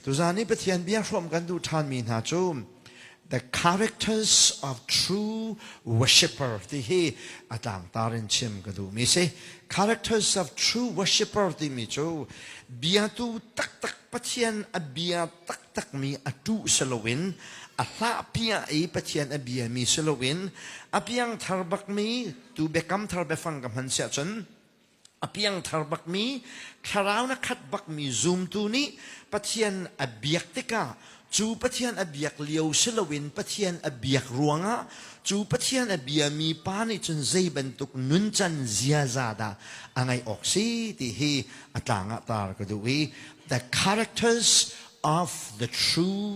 ตุจานี้ประเทศเบียร์รวมกันดูทานมีนาจูม the characters of true worshipper ที่ให้อาจารย์ตาเรนชิมกันดูมีสิ characters of true worshipper ที่มีจูเบียร์ตูตักประเทศเบียร์ตักมีอตุสโลวินอัลลาเปียไอประเทศเบียร์มีสโลวินอเปียงทาร์บักมีตูเบกัมทาร์เบฟังกับฮันเซียชันอเปียงทาร์บักมีคาราวนักขัดบักมีซูมตูนี้ประเทศเบียร์ติกาจูประเทศอเบียกเลียวสลวินประเทศอเบียกรวงะจูประเทศอเบียมีปานิจนใจบรรทุกนุนจันเซียซาดาอังไงออกสิที่ให้อาจารย์ตาก็ดูวิ the characters of the true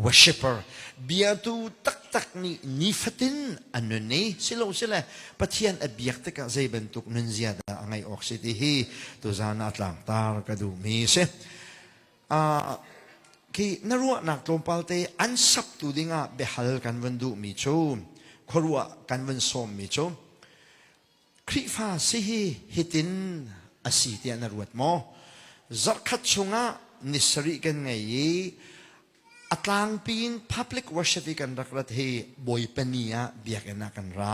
worshipper เบียตูตักนี่นิฟตินอันนี้สิโลสิเลประเทศอเบียกตะกะใจบรรทุกนุนเซียดาอังไงออกสิที่ให้ตัวจานอาจารย์ตาก็ดูมีสิคีนรัวนักตรงปัลเตอันสับตูดิงะเบฮัลกันวันดูมิโชขรัวกันวันสมมิโชคริฟ้าสิฮิตินอาศิเตียนรัวดมอจักขัดชงะนิสริกันไงอัตลางปีน public worship กันรักรัฐเฮบอยปนียเบียกันนักันรา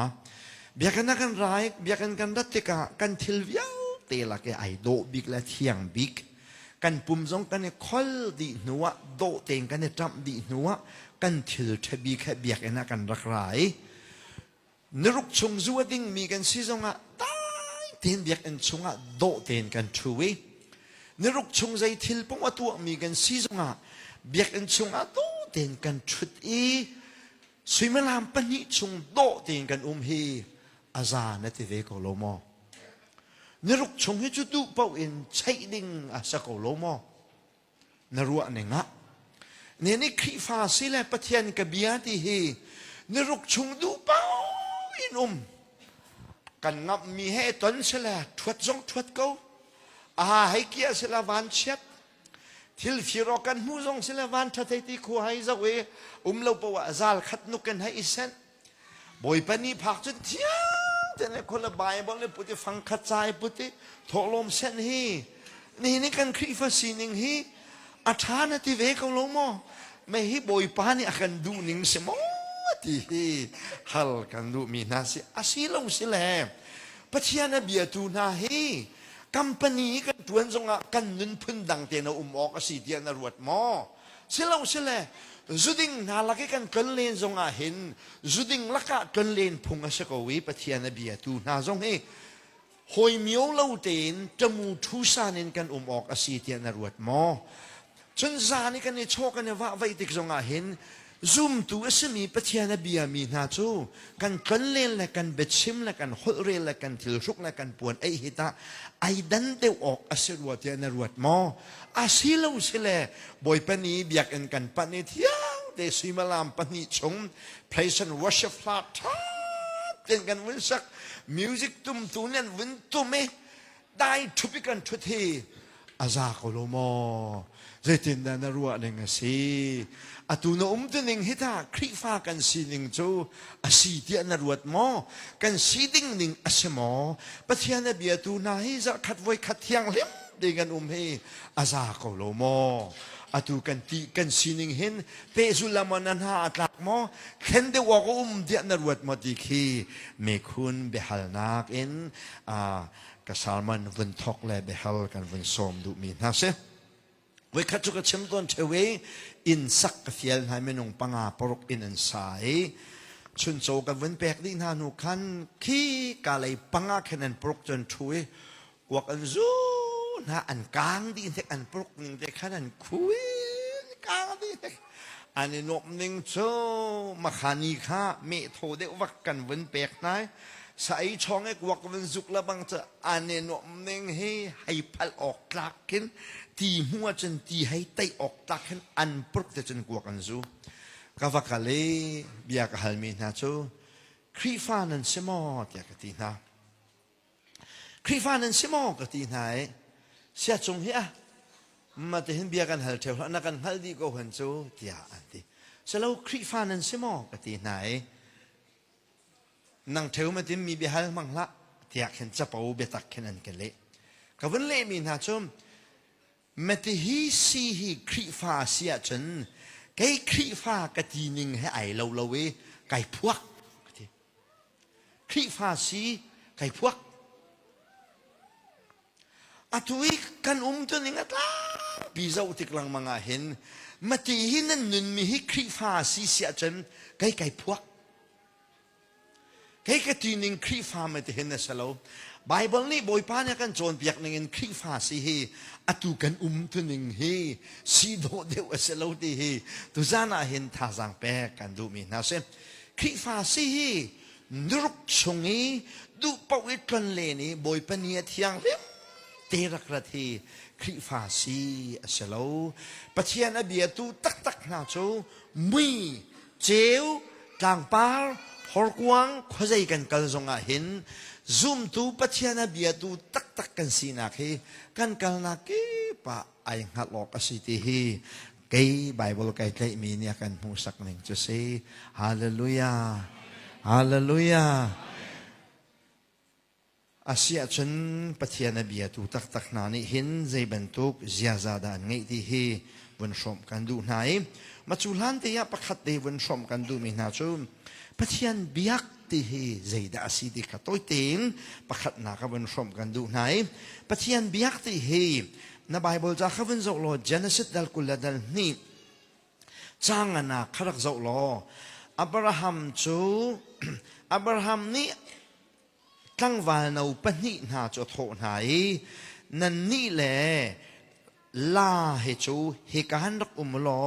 เบียกันนักันร้ายเบียกันกันรัตติกะกันทิลวิวเตลักไอโดบิกและเทียงบิกกันปุ่มจงกันเนี่ยคอลดีหนัวโดเต็งกันเนี่ยจำดีหนัวกันถือทบีแค่เบียกนะกันรักไรนรุกชงจัวดิ้งมีกันซีจงอ่ะตายเต็นเบียกกันชงอ่ะโดเต็นกันช่วยนรุกชงใจทิลปงว่าตัวมีกันซีจงอ่ะเบียกกันชงอ่ะโดเต็นกันชุดอีสวยมาลามปนิชงโดเต็นกันฮีอาจารย์นั่นที่เวกโลโมนรุกชงให้จุดดูเป่าอินใช้ดิ่งอาสกโลโมนรัวเนงะเนี่ยนี่คริฟ้าสิแลประเทศกับเบียที่เฮนรุกชงดูเป่าอินกันงับมีให้ตนเสละทวดจงทวดเก้าให้เกียร์เสละวันเช็ดทิลฟิรอกันมูจงเสละวันทัดให้ที่คู่ให้จะเวเราปว่าซาลขัดนุกันให้อิเซนบอยปนีพักจนเที่ยแต่ในคนละใบบอลเลยปุติฟังขัดใจปุติทอลมเส้นฮีนี่กันคริฟซีนิงฮีอาชาณที่เวกลงมอไม่ฮีบอยปานี่อากันดูนิงสมอที่ฮีฮัลกันดูมีนาสิอาศิลงสิแลปัจจัยนเบียตูนาฮีกัมปนีกันทวนจงกันนุนพึ่งดังเตนออกอาศิเดียนรวดมอสิลงสิแลจุดิงนาลักกันกันเลนจงอาเห็นจุดิงลักกันเลนพงอาศักวีปะเทียนเบียตูนาจงเฮหอยมียวเล่าเตนจมูทุสานินกันออกอาศิเทียนรวดมอจนซานี่กันเนี่ยโชกันเนี่ยว่าไว้ติกจงอาเห็นซุ่มตัวสมีปะเทียนเบียมีนาจูกันเลนและกันเบ็ดชิมและกันฮอลเรและกันทิลชุกและกันปวนไอฮิตาไอดันเดวออกอาศิรวดเทียนรวดมออาศิลาสิเลบอยปนีเบียกันปนิเทียเดซิมาลามปนิชง praise and worship ฟลาทเต้นกันวินสักมิวสิกตุ้มตุนวินตุ้มเอได้ทุบกันทุกทีอาซาโคโลโมเจตินดานรัวเนงสิอาตุนตุนิงฮิตาคริฟ้ากันสีนิงจูอาศิเทียนรวดมอกันสีดิ่งนิงอาเสมอปะเทียนเบียตูนาฮิจะขัดไว้ขัดเทียงเลี้ยมดีกันเฮอาซาโคโลโมอาตุกันตีกันสีนิงเห็นเปซุลามันนันหาอัตลักมอเห็นเดวกเดียนรวดมอดีคีเมคุนเบฮัลนักอินกษัลมันวันทอกและเบฮัลกันวันสมดูมีนะเสเวคัตุกเชมต้นเทเวอินสักเฟียลให้เมนงปังอาปรกอินอันสายชุนโจกันวันแปกดินานุขันขี้กาเลยปังอาแค่นั้นปรกจนช่วยกวกอันซูนะอันกลางดีเทอันปรกหนึ่งแต่ขนาดคุยกลางดีอันนี้นกหนึ่งโจมาขานีข้าเมโทเดวักกันวันแปกนายใส่ช่องไอ้กวกวันสุกละบังจะอันนี้นกหนึ่งให้พัลออกกลักขึ้นตีหัวจนตีให้ไตออกตักขึ้นอันปรุกแต่จนกวกันซูกาฟักเลเบียกฮัลมีนาจูครีฟานันเซมอตยากตีนาครีฟานันเซมอกตีนาเสียจงเฮียมาแต่เห็นเบียกันฮัลเทวนักกันฮัลดีก็หันจูตียาอันดีเสร็จแล้วครีฟานันเซมอกตีนานังเทวมาติมีเบียฮัลมังละตียากเห็นจะเป่าเบตักแค่นั้นกันเลยกับวันเล่มีนาจู มติฮีซีฮีคริฟ้าเสียจนไก่คริฟ้ากตีนิงให้ไอเราเวไก่พวกคริฟ้าสีไก่พวกอะทุยกันตัวนิงอัตลาปีเจ้าติกลังมังอาเห็นมติฮีนั่นนุนมีฮีคริฟ้าสีเสียจนไก่พวกไก่กตีนิงคริฟ้ามติเห็นนะสโลไบเบิลนี่บอยป้าเนี่ยกันโจนเปียกหนึ่งคริฟ้าสีเฮอตุกันตัวหนึ่งเฮสีโดเดียวเสลาดีเฮตุจานาเห็นท่าสังเปกันดูมีนะเซคริฟ้าสีเฮนรุกชงเฮดูปวิตรันเลนี่บอยปนียที่ยังเรียมเตรักระทีคริฟ้าสีเสลาปัจเจียนอเบียตูตักนาโจมีเจวกลางปาร์ฮอร์กวางขวใจกันกันจงอาเห็นซุ่มตูปัจเจียนอเบียตูตักกันสีนักเฮกันกันนักเก็ปะไอหัดหลอกสิทีเฮเกย์ไบเบิลเกย์เกย์มีเนี่ยกันหูสักหนึ่งจะเซฮาเลลูยาฮาเลลูยาอาเซียจนปัจเจียนอเบียตูตักนานี่เห็นใจบรรทุกเสียซาดานไงที่เฮวันชมกันดูไหนมาจุลันเตียประคัดเดวันชมกันดูมีนาจูปัจเจียนเบียกที่เฮใจดาสีดิขัดตัวเต็งประคัดนากับวันชมกันดูไหนปัจเจียนเบียกที่เฮในไบเบิลจะข้าวันโจโลเจเนซิสดัลกุลดัลนี่จางนาขรักโจโลอับราฮัมจูอับราฮัมนี่ตั้งวันเอาปนินาจะโทษไหนนั่นนี่แหละลาเหจูเหการรักลอ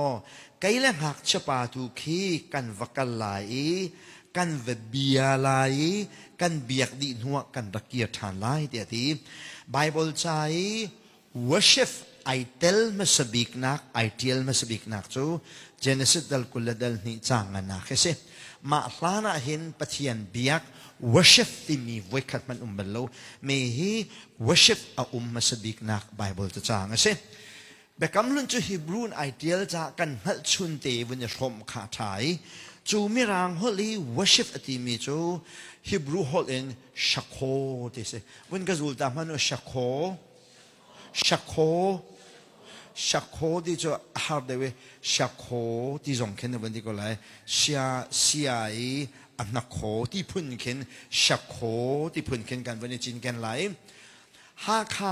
ไกลและหักชะปาทุกีกันวักลายกันเวเบียลายกันเบียกดีนัวกันรักเกียรติฐานลายเดียดีไบเบิลใจworship ไอเทลมาสบิกนักไอเทลมาสบิกนักจูเจเนซิสดัลกุลดัลนี่จางนักเสมาลานาเห็นปะเทียนเบียก worship ที่มีไว้ขัดมันเบลโลไม่ฮี worship อามาสบิกนักไบเบิลจะจางเสแบบกำลังจะฮิบรูนไอเดียจะกันหัดชุนเตวันจะชมขาไทยจูมีรางฮอลลี worship ที่มีจูฮิบรูฮอลเอนชักโคที่เสวันก็จูตามมันชักโคที่จะหาได้เวชักโคที่ส่งขึ้นในวันที่ก็เลยเสียอันนักโคที่พุ่นขึ้นชักโคที่พุ่นขึ้นกันวันนี้จินกันไหลหาใคร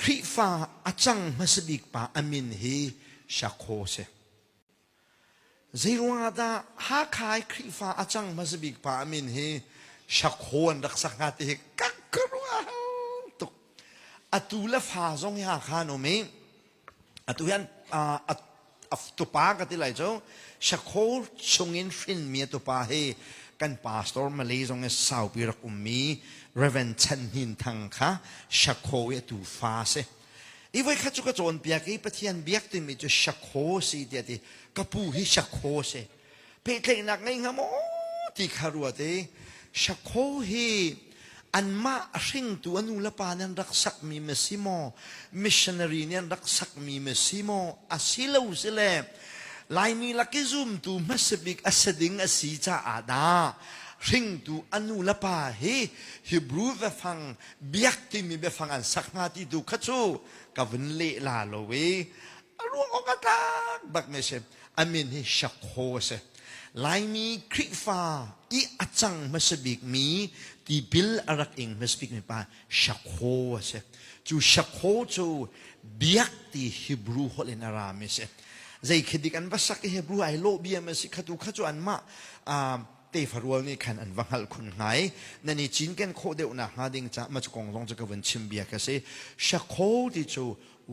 คริฟ้าอาจังมาสบิกป่าอามินฮีชักโคเสใจรัวดาหาใครคริฟ้าอาจังมาสบิกป่าอามินฮีชักโคนรักษาการที่กักกรัวตุกอตุลฟ้าทรงยาขานอเมอตุยันตุปากติไหลเจ้าชักโคชงอินฟินเมียตุปาเฮกันพาสตอร์มาเลยทรงสาวปีรักมีเรเวนชันหินทังค่ะชักโคยตูฟ้าเสอีไว้ข้าจุกโจนเบียกอีปะเทียนเบียกที่มีจะชักโคสิเดียดีกระปูฮิชักโคเสเพลงนักไงงามโอ้ที่คารัวเตชักโคฮีอันมาสิ่งตัวนูละปานันรักษามีเมสิโมมิชชันนารีเนี่ยรักษามีเมสิโมอาศิลาอุสเลลายมีลักซุมตูมัสบิกอัสดิงอสีจ้าอาดาสิ่งตูอนุละปาเฮฮิบรูเวฟังเบียกที่มีเวฟังอันสักนาที่ดูขัดชูกับวันเละลาโลเวรวงอกตาบักเมเชอามินฮิชักโคเซลายมีคริฟ้าอีอาจังมัสบิกมีที่บิลอารักเองมัสบิกมีป่าชักโคเซจูชักโคจูเบียกที่ฮิบรูฮอลเลนอารามเซใจคิดดิกันภาษาฮิบรูไอโลเบียมัสขัดขัดจูอันมาเตฟารวลนี่ขันอันวังหัลคุณไงนั่นนี่จีนกันโคเดวนะฮะดิ่งจะมาจากกองลงจากวันชิมเบียกันเซชักโคที่จู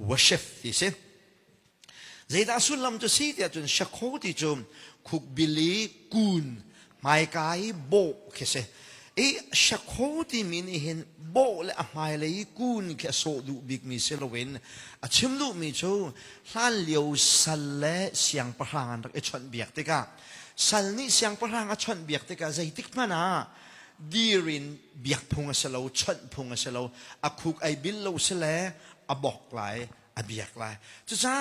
worshipที่เซใจดาสุลลัมจะซีที่จนชักโคที่จูคุกบิลีกุนไม่กายโบกเซชักโคที่มีนี่เห็นโบและไม่เลยกุนแค่โซดูบิกมีเซลเวนชิมลูมีจูท่านเลี้ยวสัลเลเสียงประหารรักชนเบียกติกาสัลนี่เสียงประหารชนเบียกติกาใจติกมานะดีรินเบียกพงเสลาชนพงเสลาคุกไอบิลโลเสลบอกไหลเบียกไหลจ้า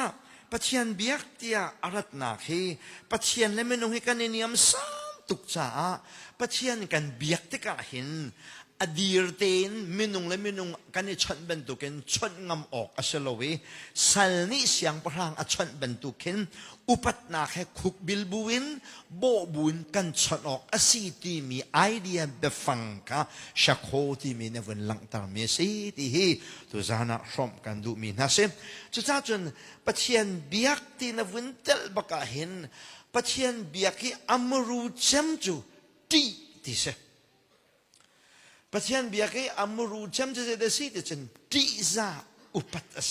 ปัจเจียนเบียกเตียอารัตนาคีปัจเจียนและเมนูให้กันในนิยมซ้ำตุกจ้าปัจเจียนกันเบียกติกาเห็น อดีรเตนมินุงและมินุงกันนี่ชนบรรทุกินชนงำออกอัศโลวีสัลนิเสียงพรางอัชนบรรทุกินอุปัตนาแค่คุกบิลบุวินโบบุนกันชนออกอสีที่มีไอเดียเบฟังกะชักโคที่มีในวันหลังตามเมสีที่ฮีตุจานะชมกันดูมีนะเซจุดจ้าจนปะเทียนเบียกที่ในวันเตลบักเห็นปะเทียนเบียกที่อมรูเจมจูตีที่เซปะเทียนเบียกที่อมรูเจมจะได้สิที่จนตีซาอุปัตเซ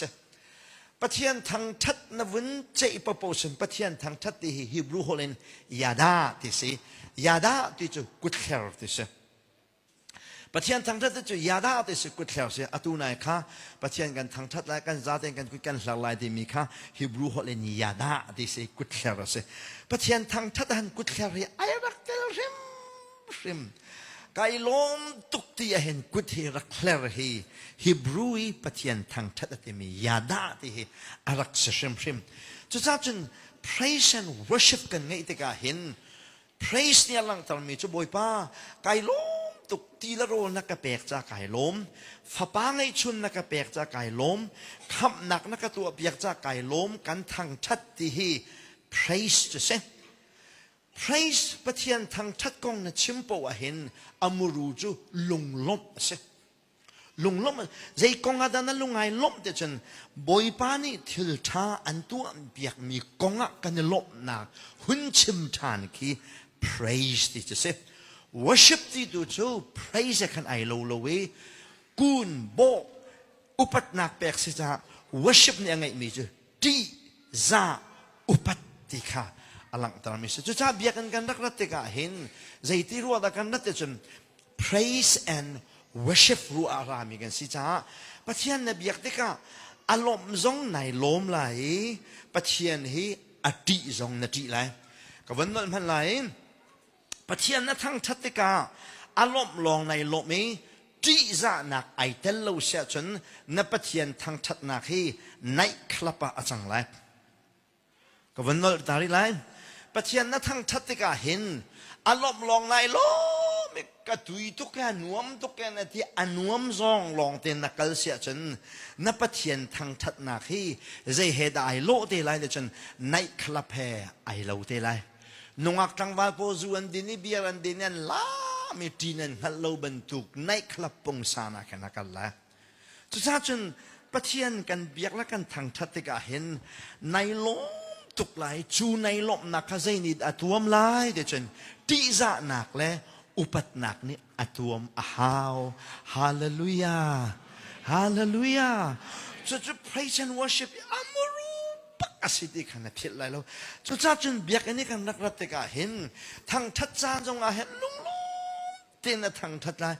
ปะเทียนทางทัดนวันเจปะโปสันปะเทียนทางทัดที่ฮิบรูฮอลเลนยาดาที่สิยาดาที่จูกุดเคร์ที่สิปะเทียนทางทัดที่จูยาดาที่สิกุดเคร์สิอตูนายค่ะปะเทียนกันทางทัดแล้วกันซาเตนกันกุดกันหลากหลายที่มีค่ะฮิบรูฮอลเลนยาดาที่สิกุดเคร์สิปะเทียนทางทัดหันกุดเคร์ไอรักเตลริมไกลมตุกที่เห็นกุดเฮรักเคลร์ฮีฮิบรูอีปะเทียนทางทัดที่มียาดาที่อารักเสริมจุดจ้าจน praise and worship กันไงที่กาเห็น praise เนี่ยหลังตอนมีจุบอยป้าไกลมตุกที่ละโรนักกระเปกจากไกลมฟ้าป้าไงชุนนักกระเปกจากไกลมคำหนักนักตัวเปียกจากไกลมกันทางทัดที่ praise จะเสpraise ปะเทียนทางทัดกองนะชิมโปะเห็นอมูรูจูลงลบเสลงลบใจกองอาดานั้นลงไงลบเดี๋ยวฉันบอยปานี่ทิลท่าอันตัวเปียกมีกองอ่ะกันลบนาหุ่นชิมทานคี praise ที่จะเส worship ที่ดูจู praise กันไอโลโลเวกูนโบอุปัตนักเปียกสิจ้า worship เนี่ยไงมีจูดีซาอุปัตติค่ะอลังตรามิสจุจ้าเบียกันกันรักรัตกะเห็นใจที่รู้ว่ากันรัตจน praise and worship รู้อารามกันสิจ้าปะเทียนนเบียกติกะอารมณ์ทรงไหนลมไหลปะเทียนฮีอดีทรงนดีไหลกับวันนั้นพันไหลปะเทียนนทั้งทัติกะอารมณ์ลองในลมนี้จีจะหนักไอเตลโลเสียจนนปะเทียนทั้งทัดนักฮีในคลับอาจังไหลกับวันนั้นตาริไหลปะเทียนนั้นทั้งทัดติกาเห็นอารมณ์ลองในโลมิกระตุยทุกแกนวมทุกแกนที่อนวมซองลองเต็นนักเกลเสียจนนับปะเทียนทั้งทัดนักที่จะเหตุไอโลเตลัยจนในคลับแพไอโลเตลัยนงอักจังวาโปจวนดินีเบียรันดินันลามีดินันฮัลโลบรรทุกในคลับปงสานาแค่นักกันละทุกท่านจนปะเทียนกันเบียกและกันทั้งทัดติกาเห็นในโลตุกไหลจูในลมนักขใจนิดอตัวมไลเดชนที่จะหนักและอุปัตหนักนี่อตัวมฮาวฮาเลลูยาฮาเลลูยาจะ praise and worship อามูรูปักสิทธิขนาดเพียรไรแล้วจะจ้าจนเบียกอันนี้กันนักรัตกาเห็นทางทัดจานจงอาเห็นลุงเต้นทางทัดได้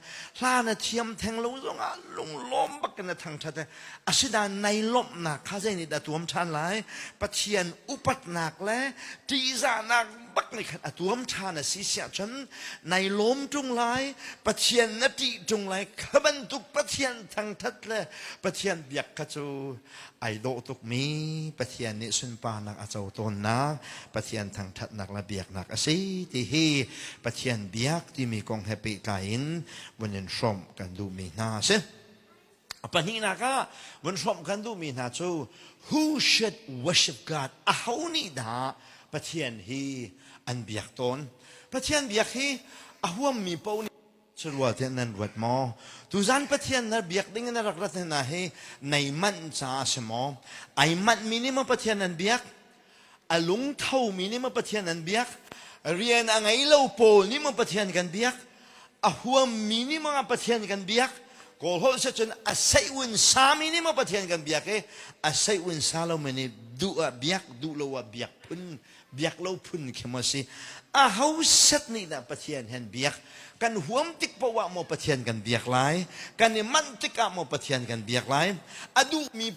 ลานะเทียมแทงลุงจงอาลุงล้มปักกันทางทัดได้อาศิดาในลมหนักข้าใจนี่แต่ตัวมชันหลายปะเทียนอุปัตหนักและตีจานักบักในขันตัวมชันน่ะสิเสียจนในลมจงไหลปะเทียนนาทีจงไหลขบันตุกปะเทียนทางทัดเลยปะเทียนเบียกขจูไอโดตุกมีปะเทียนนิสุนปานักอาเจ้าตนนะปะเทียนทางทัดนักละเบียกนักอาศิที่ฮีปะเทียนเบียกที่มีกองแฮปปี้กายนวันยันชมกันดูมีนาเสปะนี้นะคะวันชมกันดูมีนาจู Who should worship God อาหูนี่ดาปะเทียนฮีอันเบียกตนปะเทียนเบียกฮีอาหัวมีปูนี่ชลวดเทนันวัดมอทุจันปะเทียนนั้นเบียกดิ้งนั้นรักรัตนาฮีในมันจ้าสมอไอมันมินิมาปะเทียนนั้นเบียกอลุงเท่ามินิมาปะเทียนนั้นเบียกเรียนอะไรเล่าโปนี่มาปะเทียนกันเบียกอาหัวมินิมาปะเทียนกันเบียกก็โหเสจนอาศัยวันสามินิมาปะเทียนกันเบียกอาศัยวันสาเราไม่ได้ดูเบียกดูเราเบียกพุ่นเบียกเราพุ่นเข้ามาสิอาหัวเสจนี่นะปะเทียนเห็นเบียกกันหัวมติกปะวะมาปะเทียนกันเบียกไรกันนี่มันติกะมาปะเทียนกันเบียกไรอดูมี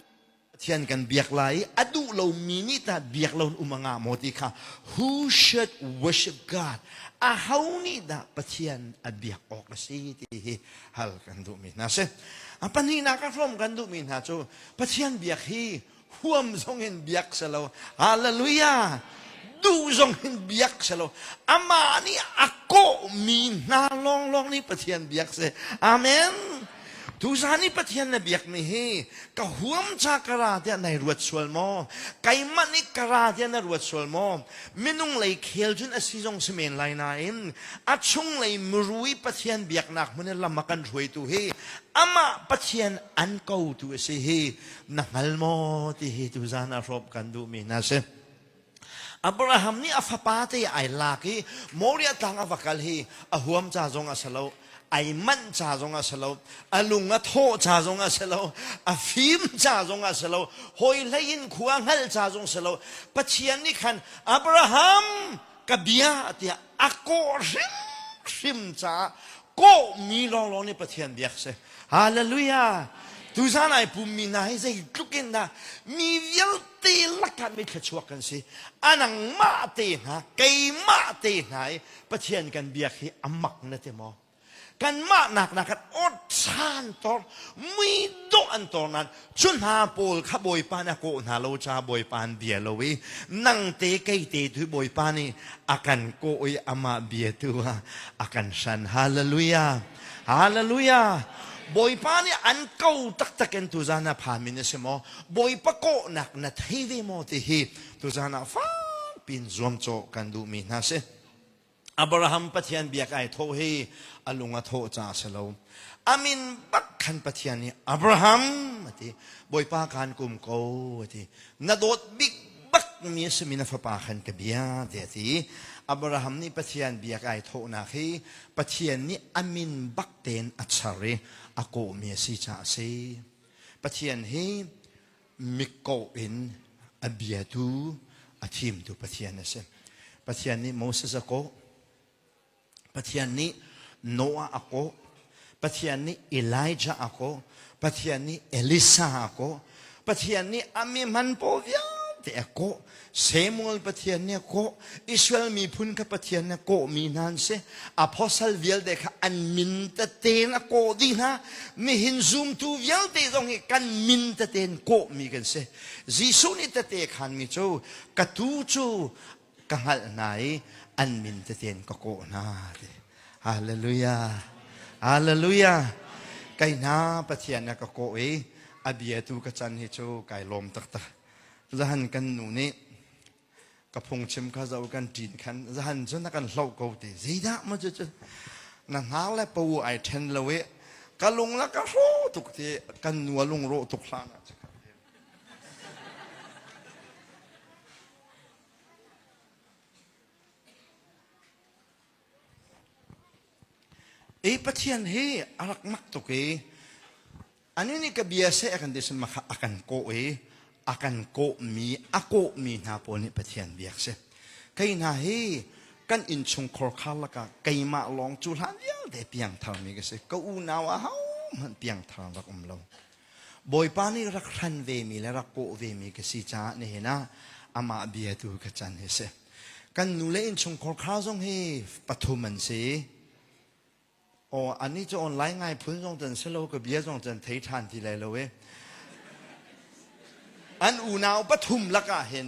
เทียนกันเบียกไรอดูเรามีนิตาเบียกเราอุมังาโมติค่ะ Who should worship God อาหานี่ดาปะเทียนอเบียกออกละสิที่ฮัลกันดูมีนะเสอปันนี้นักพร้อมกันดูมีนะจูปะเทียนเบียกฮีห่วมทรงเห็นเบียกเสลาฮาเลลูยา ดูจงหินเบียกเสลอามานี่อากโกมีนาลองนี่ประเทียนเบียกเสอาเมนทุสานี่ประเทียนในเบียกนี่เฮก็ห่วมจากราเดียในรวดสวลมอไก่มันนี่กราเดียในรวดสวลมอมินุงเลยเคลจุนอสิจงสมัยไลนาอินอาชุงเลยมรุยประเทียนเบียกนักมันละมากันรวยตัวเฮอามาประเทียนอันเก่าตัวเสเฮนักฮัลโมที่เฮทุสานารบกันดูมีนะเสอับราฮัมนี่อัฟปาเตไอลากีโมริอัตังอัฟกัลฮีอห่วมจ่าจงอัสลาวไอมันจ่าจงอัสลาวอลุงอัทโฮจ่าจงอัสลาวอฟิมจ่าจงอัสลาวหอยเลยินขวางฮัลจ่าจงอัสลาวปัจเจียนนี่ขันอับราฮัมกับเบียเตียอักโกริมจ่าก็มีลองนี่ปัจเจียนเบียกเสฮาเลลูยาทุสานายภูมินาให้ใจลุกินนะมีเวลตีลักกันไม่ขชวกันสิอันนังมาเตนะไกมาเตนะประเทียนกันเบียกีอมักนะเตมอกันมาหนักกันอดชานตอนมีดอันตอนนั้นชุนหาโปลขบอยปานโกนาโลจาบอยปานเบียโลวินั่งเตไกเตทุบอยปานี่อากันโกอยอามาเบียตัวอากันสันฮาเลลูยาฮาเลลูยาบอยปานี่อันเก่าตักกันตุจานาพามินเสมอบอยปะโกนักนัดให้เวโมติฮีตุจานาฟ้าปินรวมโจกันดูมีนะเสอับราฮัมปะเทียนเบียกไอโทเฮอลุงอโทจาเสลาอามินบักขันปะเทียนนี่อับราฮัมที่บอยปาการกุมโกที่นาโดดบิ๊กบักมีสมินาฟปาขันกับเบียเดียที่อับราฮัมนี่ปะเทียนเบียกไอโทนาฮีปะเทียนนี่อามินบักเตนอัชารีอาโกมีสิจ่าเซปะเทียนเฮมิโกอินอเบียตูอาทีมตูปะเทียนนะเซปะเทียนนี่โมเสสโกปะเทียนนี้โนอาอโกปะเทียนนี้เอลีจาอโกปะเทียนนี้เอลิซาอโกปะเทียนนี้อามีมันโปวิอาเตอโกเซมูลปะเทียนเนี่ยโกอิสราเอลมีพุนกับปะเทียนเนี่ยโกมีนันเซอพอสัลเวลเดกอันมินตะเตนโกดีนะมีหินซูมตูเวลเตตรงนี้กันมินตะเตนโกมีกันเซจิสุนิตะเตขันมิโจกะตูโจกังหัลไหนอันมินตะเตนก็โกนาเดฮาเลลูยาฮาเลลูยาไกนาปะเทียนก็โกเออเบียตูกะจันฮิโจไกลมตักตะจะหันกันหนูนี่กระพงชิมข้าเจ้ากันจีนขันจะหันจนนักกันเล่าเกาตีจีดะมันจะนั่งหาและปูไอเทนเลเวกันลงแล้วก็โรตุกทีกันนัวลงโรตุกลานปะเทียนเฮอารักมักตุกอันนี้นี่ก็เบียเสกันเดชมาอากันโกอากันโกมีอาโกมีนาปนิปะเทียนเบียเสใครนาเฮกันอินชงคอร์คาลกะไกมาลองจุลานเดียวเดเปียงทางมีก็เสก็อูนาวะเฮามันเปียงทางรักเราบอยปานี่รักทันเวมีและรักโกเวมีก็สิจ้าเนี่ยนะอามาเบียตูกจันเฮเสกันนูเลอินชงคอร์คาซงเฮปฐุมันเสโอ้อันนี้จะออนไลน์ง่ายพื้นตรงจันเสโลกับเบียตรงจันเททันทีไรเลยเว้อันอูนาวปฐุมละกะเห็น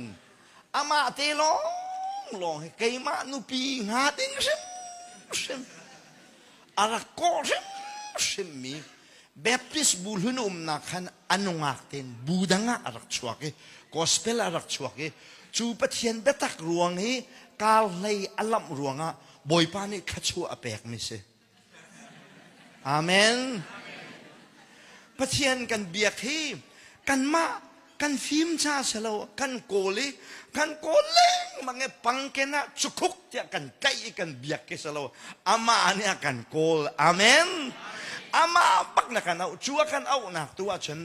อามาเตลองให้ไกมานุปีงาติงซิมอารักโกซิมมีแบบพิสบูลหุนนักขันอันงากเต็นบูดังอารักชวกกอสเปลอารักชวกจูปะเทียนเบตักรวงกาลเลยอลัมรวงบอยปานี่ขชัวอเปกมิเซอาเมนปะเทียนกันเบียกที่กันมากันฟิมชาเสลากันโกลีกันโกเลงมังเงปังเกนะชุกุกเตียกันไกกันเบียกเกสลาอามาเนี่ยกันโกลอาเมนอามาปักนักกันเอาชัวกันเอาหนักตัวฉัน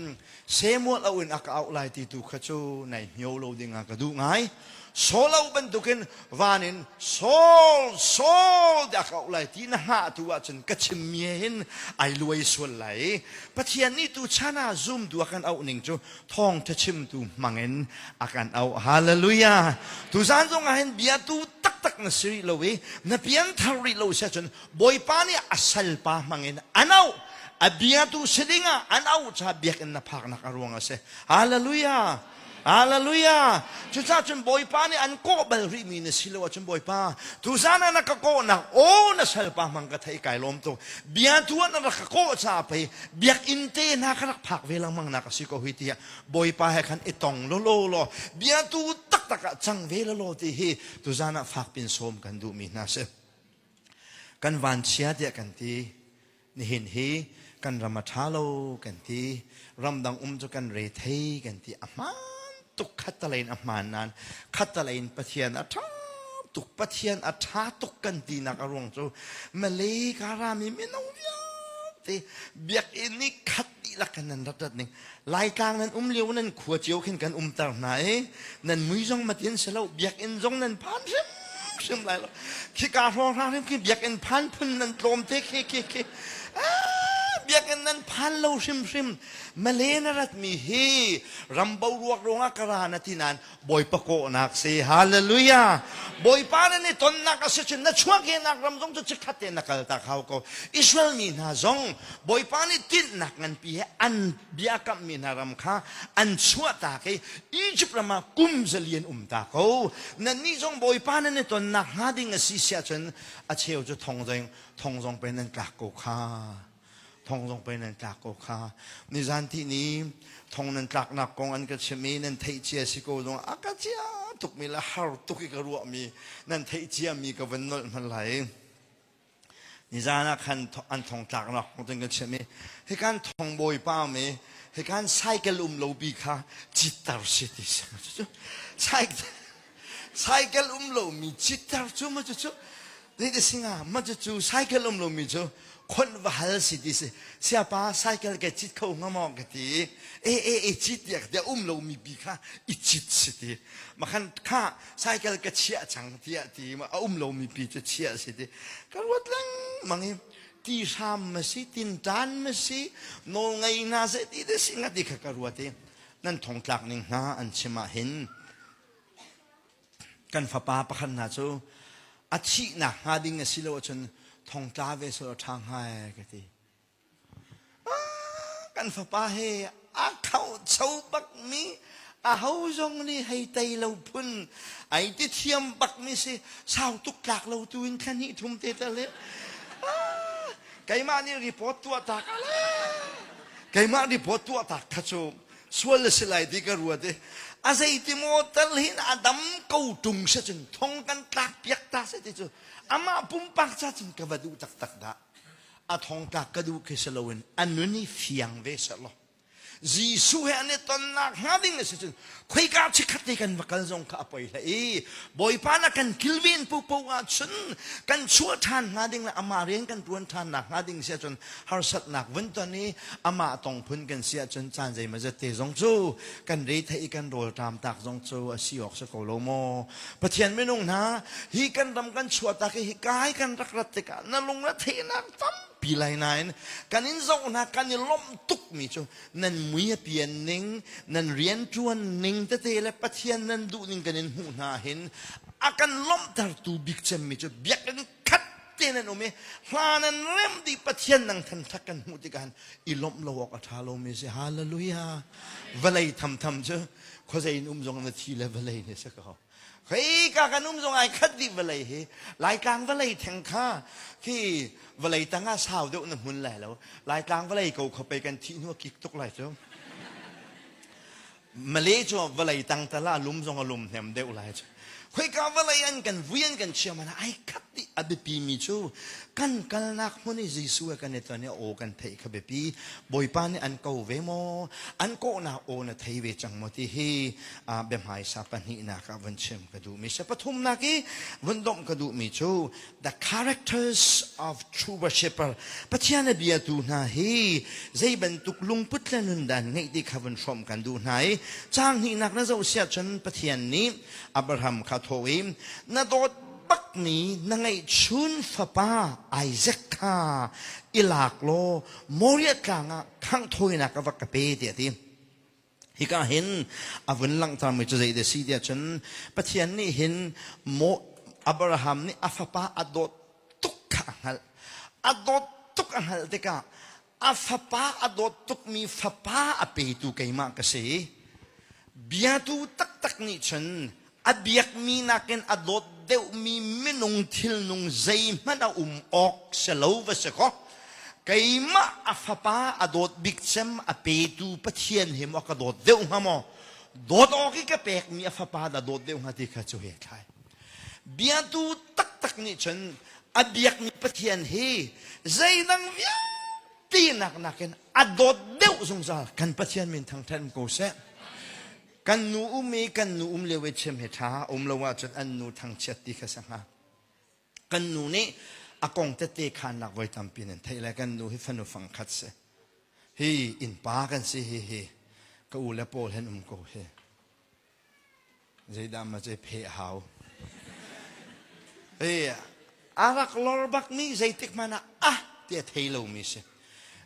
เซมวลเอาอินอักเอาไลติตุขจูในเฮียวโลดิงากระดูง่ายโซลเอาเป็นตุกินวานินโซเด็กเอาไลที่น่าตัวฉันกระชิมเมียนไอรวยส่วนไหลปะเทียนนี่ตัวชนะซุ่มตัวกันเอาหนึ่งจูท้องจะชิมตัวมังเงินอาการเอาฮาเลลูยาตัวสันตรงเห็นเบียตัวตักนัสริโลเวนับยันทาริโลเซจนบอยปานี่อัศลปามังเงินอันเอาอเบียตัวสิงห์อันเอาจะเบียกันนับพักนักอารวงเสฮาเลลูยา ฮาเลลูยาจุดจ้าจนบอยป้านี่อันโก้เบลรีมีนสิโลจนบอยป้าทุสานานักโก้นักโอ้นัสเซลปามังกะไทยไก่ลมตัวเบียทัวนักโก้ซาไปเบียกอินเตนักรักผักเวลามังนักสิโกหิตีบอยป้าให้ขันไอตองโลโลโลเบียตูตักตักจังเวลาโลตีฮีทุสานาฝากเป็นสมกันดูมีนาเซกันวันเชียเดียกันทีนี่เห็นฮีกันรำมาท้าโลกันทีรำดังจุกันเรทยกันทีอามาตุกขัดตะเลนอามานันขัดตะเลนปะเทียนอัฐาตุกปะเทียนอัฐาตุกกันทีนักอารมณ์จูมาเลยการามีไม่น้องเดียวทีเบียกอินนี่ขัดดีละกันนั่นรัดนึงลายกลางนั้นเลี้ยวนั้นขวดเจียวขึ้นกันตาไหนนั่นมือจงมาเตียนเสลาเบียกอินจงนั้นผ่านซึมไรล่ะขี้การร้องร้องขี้เบียกอินผ่านพุ่นนั่นโลมเทขี้เบียกันนั้นพันเราชิมมาเลนรัตมีฮีรำบาวรวกรงอักราณที่นั้นบอยปะโกนักเสียฮาเลลูยาบอยปานนี่ตนนักเสียจนนัชวกเกนักรำจงจะขัดเตนักตาเขาก็อิสราเอลมีนาจงบอยปานี่ติดนักเงินปีอันเบียกับมีนารำค้าอันชัวตาเกอียิปต์มากุมเจลียนตาเขานั่นนี่จงบอยปานนี่ตนนักหาดิ่งสิเสียจนอาเชียวจะทองจงเป็นนันกากโกคาทองลงไปนั่นจากโกคาในจานที่นี้ทองนั้นจากนักกองอันก็เชมีนั่นเทเจียสิโกดงอากาเจียตุกมีละฮาร์ตุกอีกรัวมีนั่นเทเจียมีกับวันนั้นมันไหลในจานคันอันทองจากนักกองก็เชมีให้การทองบอยป้ามีให้การใช้กลุ่มโลบีค่ะจิตตาร์สิติสใช้กลุ่มโลมีจิตตาร์จูมาจูนี่เด็กสิงห์มาจูใช้กลุ่มโลมีจูคนว่าฮัลสิดิสเสียป้าไซเคิลแกจิตเขางามองกันทีจิตเดี๋ยวเรามีบีค่ะอีจิตสิทีมาขันข้าไซเคิลแกเชียจังทีมาเรามีบีจะเชียสิทีก็วัดลังมังตีชามมาสิตินจานมาสิโนไงน่าเสียทีเดสิงห์ที่ข้าก็รู้ทีนั่นทองหลักหนึ่งนะอันเชมาเห็นกันฟ้าป้าประคันนะจูอาชีนะหาดิ่งสิโลจนทองตาเวสทางให้กันทีกันฟ้าป้าเฮอาเขาเช่าบักมีอาเขาจงนี่ให้ไตเราพุ่นไอ้ที่เทียมบักมีสิสาวตุกหลักเราตัวอินแค่นี้ทุ่มเทตะเลยไก่มานี่รีพอร์ตตัวตากอะไรไก่มารีพอร์ตตัวตากขจมส่วนละสิไลที่กระรัวเดอาศัยที่โมตัลหินอาดัมเกาตุงเสจนทองกันตากเปียกตาเสจจูอามาปุ่มปักจัดกบดูตักดาอาทองตากกระดูกเสลวินอันนี้เฟียงเวสลอจีสุเฮอันนี้ตอนนักหาดิ่งเสจคุยกันชิคัดกันวักกันจงข้าไปเลยบอยปานักกันคิลวินปูอาชนกันชัวทานหาดิ่งละอามาเรียนกันตัวนทานนักหาดิ่งเสียจนฮาร์สัตนักวันตอนนี้อามาต้องพ้นกันเสียจนจานใจมาจะเตะจงจูกันเรทให้กันโดดตามตักจงจูอาศิออกสกโลโมปะเทียนไม่นุ่งนะฮีกันทำกันชัวตาฮีกายกันรักรัตติกันนั่งลงละเทนักตั้มปีไรนายกันอินโซนะกันยิล้มตุกมีจูนั่นมือเปลี่ยนนิ่งนั่นเรียนจวนนิ่งแต่เตะและปะเทียนนั่นดูนิ่งกันอินหูนาเห็นอากันล้มตาตูบิกเจมมีจูเบียกันคัดเตนันโอเมฮานันเริ่มดีปะเทียนนั่งทันทักกันหูติกันอิล้มโลวกอัฐาโลมีสิฮาเลลูยาเวลัยทำเจ้าเขาจะอินจงนาทีเลเวลัยเนี่ยสักเขาเฮ้ยการกันจงไอ้คัดดีเวลัยเฮรายการเวลัยแทงข้าที่เวลัยตั้งอาสาวเดี๋ยวนั่งหุ่นแหล่แล้วรายการเวลัยเขาไปกันที่นัวกิกตกไหลเจ้ามาเลจวเวลัยตั้งตลาลุมจงอารมณ์เนี่ยเดี๋ยวไหลเจ้าคุยกันเวลัยอันกันเวียนกันเชื่อมันไอ้คัดดีอเบปีมีจูกันนักมันนี่จิสุกันเนี่ยตอนนี้โอกันเทขบปีบอยปานนี่อันเก่าเวโมอันโกนาโอนะเทเวจังมติฮีเบมหายสัปนินักวันเชื่อมกระดูมิสปฐุมนักวันดมกระดูมิจู the characters of true worshipper ปัจจัยนบีตูนาฮีใจบรรทุกลุงพุทธนุนดันไงที่ขวันชมกันดูไหนจางนี่นักนั่งเจ้าเสียจนปัจจัยนี้อับราฮัมคาโทวิมนาโดดปักนี้นั่งไอชุนฟ้าป้าไอเซคคาอิลากโลโมริกางะข้างถอยนักวักเปเดียทีฮิกาเห็นอวันหลังทำให้จะได้เดซีเดียจนปัจจัยนี้เห็นโมอับราฮัมนี่อัฟป้าอดตุกขังฮัลอดตุกขังฮัลเด็กะอัฟป้าอดตุกมีฟ้าป้าอเปตุไกมากเสีย biatu tak ni chen abiak mi naken adot deu mi minung thil nung zai mana ok selo va se ko kaima afapa adot bikchem apetu pathian him ok adot deu hamo dot oki ka pek mi afapa da dot deu ngati kha chu he khai biatu tak ni chen abiak mi pathian he zai nang via ti naken adot deu sung sa kan pathian min thang then ko seกันนูมีกันนูเลวเชมเหท้าละว่าจนอันนูทางเช็ดที่ข้าสังหากันนูนี่อากงเตะขานนักไว้ทำปีนั้นไทยแล้วกันนูให้ฟันฟังคัดเสเฮ้อินปากันสิเฮ้ก็อูและโปลเห็นกูเฮ้ใจดำมาใจเพะหาวเฮ้อารักลอร์บักนี่ใจติกมานะเดี๋ยวเทโลมิเส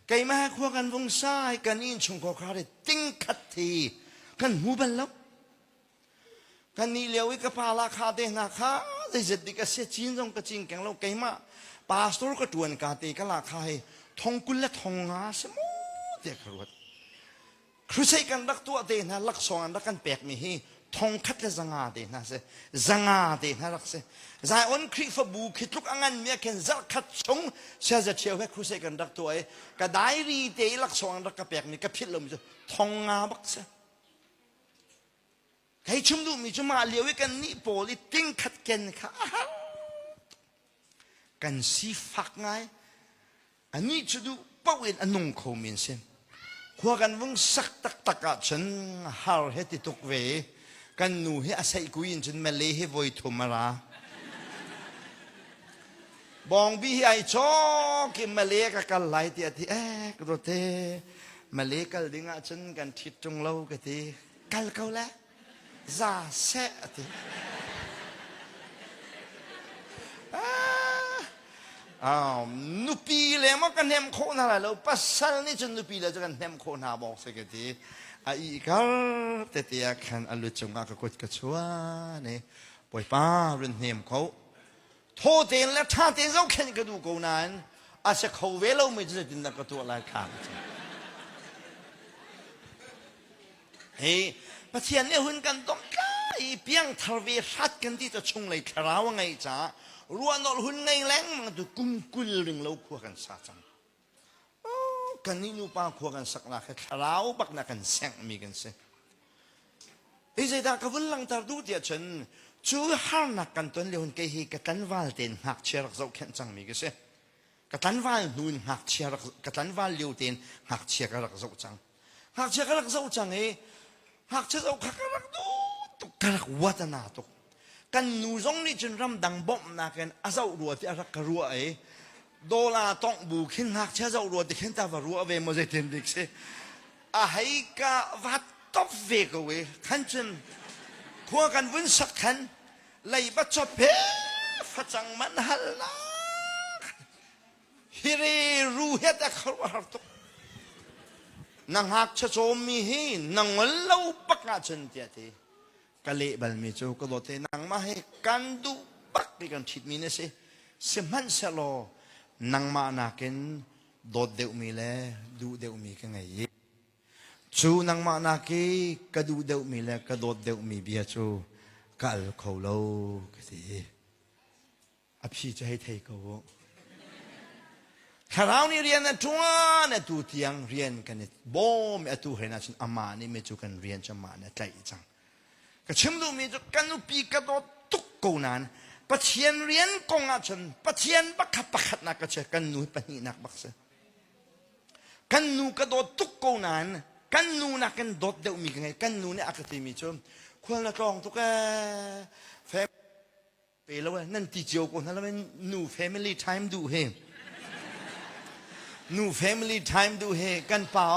ไก่มาขวากันวงซ้ายกันอินชงกอคาร์ดติ้งคัดทีกันหูบันแล้วกันนี่เลี้ยวอีกพาราคาเดนาคาได้จัดดิกเสียจีนตรงกระจิงแกงเราไกมาปาสโตร์ก็ตวนกาเตก็ราคาให้ทองกุลและทองงาสมุเด็กรวดครูใช้กันรักตัวเดนะรักสองรักกันแปลกมีให้ทองคัดและจังอาเดนะเสจังอาเดนะรักเสใจอ่อนครีฟบูคิดลุกอังอันเมียเข็นจักคัดชงเสียจะเชียวให้ครูใช้กันรักตัวเอก็ได้รีเตรักสองรักกันแปลกมีก็พิษลมจะทองงาบักเสใครชุมดูมีจุมาเลี้ยวกันนี่โปลิติ้งขัดกันค่ะกันสีฝักไงอันนี้จะดูป้าเวนอันนงเขามีเส้นขัวกันวงสักตักฉันฮาร์เฮติตุกเวกันหนูให้อาศัยกุยินฉันมาเล่ให้วอยทุมาราบองบีไอชอกิมาเล่กันไหลเตียที่กระโดดเตมาเล่กันดิ้งฉันกันทิดจงเล่ากันทีกันเขาแล้วซาเสตินุปีเลยมันกันเนมโคนาแล้วปัสสาวนี่จนนุปีเลยจะกันเนมโคนาบอกสักทีอีกแล้วแต่ที่อยากขันอลุจงอากกดกระชัวเนี่ยปล่อยป้าเรื่องเนมเขาโทษเองและท่าเองเราแค่กระดูกนั้นอาจจะเขาเวลาไม่จะดินนักตัวอะไรขาดเฮ้ประเทศนี้หุ่นกันต้องการเพียงทวีรัดกันที่จะชงเลยคราวไงจ้ารัวนอลหุ่นไงแรงมันดูกุ้งกุลเรื่องเราขวกันซาจังกันนี่นูป้าขวกันสักนักคราวบักนักกันแสงมีกันเสียไอ้ใจตากระวนหลังตาดูเดียฉันชูหานักกันตัวเลี้ยงเกย์กตันวาลเต็นหักเชียร์เราแข่งจังมีกันเสียกตันวาลนูนหักเชียร์กตันวาลเลี้ยวเต็นหักเชียร์เราจังหักเชียร์เราจังเอหากเชื่อเราขักรักดูตุกรักวัฒนาตุกกันนูซงนี่จนรำดังบ่มนักกันอาเจ้ารัวที่รักกรัวโดลาต้องบุกขึ้นหากเชื่อเจ้ารัวที่ขึ้นตารัวเวมเจตินดิกเซให้กะวัดตบเวกเวขันจนพวกกันวิ่งสักขันเลยบัดจบเพฟัดจังมันฮัลลักฮิริรูเฮตะขรวาตุกนางหักชะโจมีให้นางเล่าปักงาชนเตียทีกะเละบัลมีโจก็โดดเตนางมาให้กันดูปักไปกันชิดมีเนี่ยสิมันเสลอนางมานาเกนโดดเดียวมีแล้วดูเดียวมีกันไงจูนางมานาเกก็ดูเดียวมีแล้วก็โดดเดียวมีเบียจูกัลเขาเล่าก็สิอภิจะให้เทเขาคราวนี้เรียนนะทัวนะตูเทียงเรียนกันเนี่ยบ่มีตูเห็นนะฉันอามานี่ไม่จูกันเรียนจะมาเนี่ยใจจังก็ชิมดูมีจูกันอุปีกระโดดตุกกูนานปะเทียนเรียนกงอาฉันปะเทียนบักขับบักขัดนักก็เชกันนูปะนี่นักบักเสกันนูกระโดดตุกกูนานกันนูนักกันโดดเดียวมีกันไงกันนูเนี่ยอคติมีจูควรละกองตุกแฟมไปแล้วเว้ยนั่นตีเจียวกูนั่นแล้วมันนู family time ดูเฮนู family time ดูเฮกันเปล่า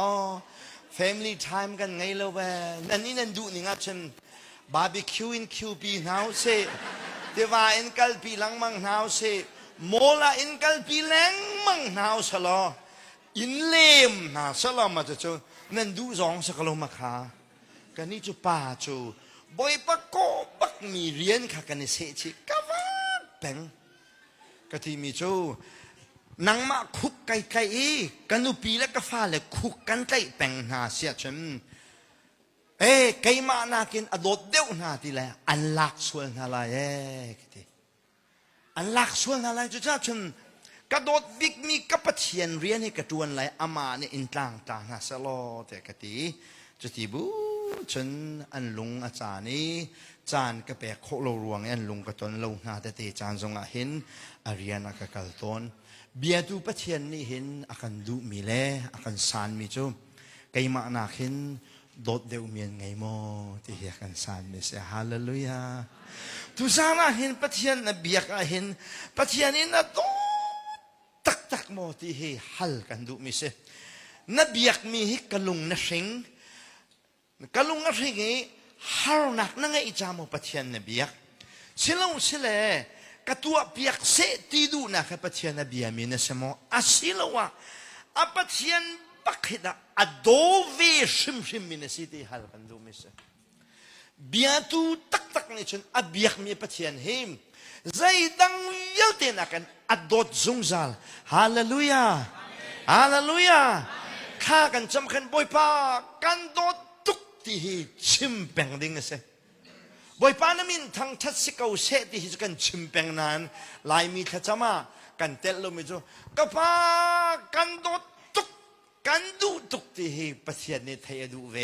family time กันไงแล้วเว้ยนั่นนี่นั่นดูนี่งับฉันบาร์บีคิวอินคิวปีหนาวเสเทว่าอินกัลปีหลังมังหนาวเสโมลาอินกัลปีแรงมังหนาวสลออินเลมนะสลอมาจะจูนั่นดูสองสกลมาขากันนี่จูป่าจูบอยปะโกปักมีเรียนค่ะกันในเสชิกะว่าแปงกะที่มีจูนางมาคุกไก่กันนูปีแล้วก็ฟ้าเลยคุกกันไก่แปงหาเสียฉัน ไกมานากินอดดเดียวนาทีแลอันลักส่วนอะไรคิดอันลักส่วนอะไรจุดจ้าชนกระโดดบิ๊กมีกับปะเทียนเรียนให้กระจวนไหลอามาเนี่ยอินต่างต่างนะสโลแต่กติจุดที่บูฉันอันลุงอาจารย์นี้จานกระแปะโคโลรวงอันลุงกระตนลงนาแต่เตจานทรงเห็นอาเรียนกระกัลตนเบียดูปะเทียนนี่เห็นอาการดูมีเล่อาการสานมีจูไกมานาเห็นโดดเดียวเมียนไงโมที่เรียกันสานมีเสียฮาเลลูยาทุสานะเห็นปะเทียนนะเบียกเห็นปะเทียนนี่นะโตตักโมที่เฮฮัลกันดูมิเสนเบียกมีฮิกลุงนะสิงกลุงนะสิงฮาร์นักนั่งไอจามปะเทียนนเบียกสิลงสิเลกตัวเบียกเสตีดูนะแค่ปะเทียนนเบียมีนะสมออาศิลวะอาปะเทียนบักฮิดาอโดเวชิมมีนะสิที่ฮัลกันดูมิเสเบียตูตักนี่ฉันอเบียกมีปะเทียนเฮมใจดังเยอะเต็นักันอดดจงจัลฮาเลลูยาฮาเลลูยาข้ากันจำขันบ่อยป้ากันโดดตุกที่ชิมแปงดิ้งเสบ่อยป้านั้นมินทางทัศน์เก่าเสที่กันชิมแปงนั้นลายมีทัศมากันเตลลมิจูก็ป้ากันโดดตุกกันดูตุกที่ปะเทียนในไทยดูเว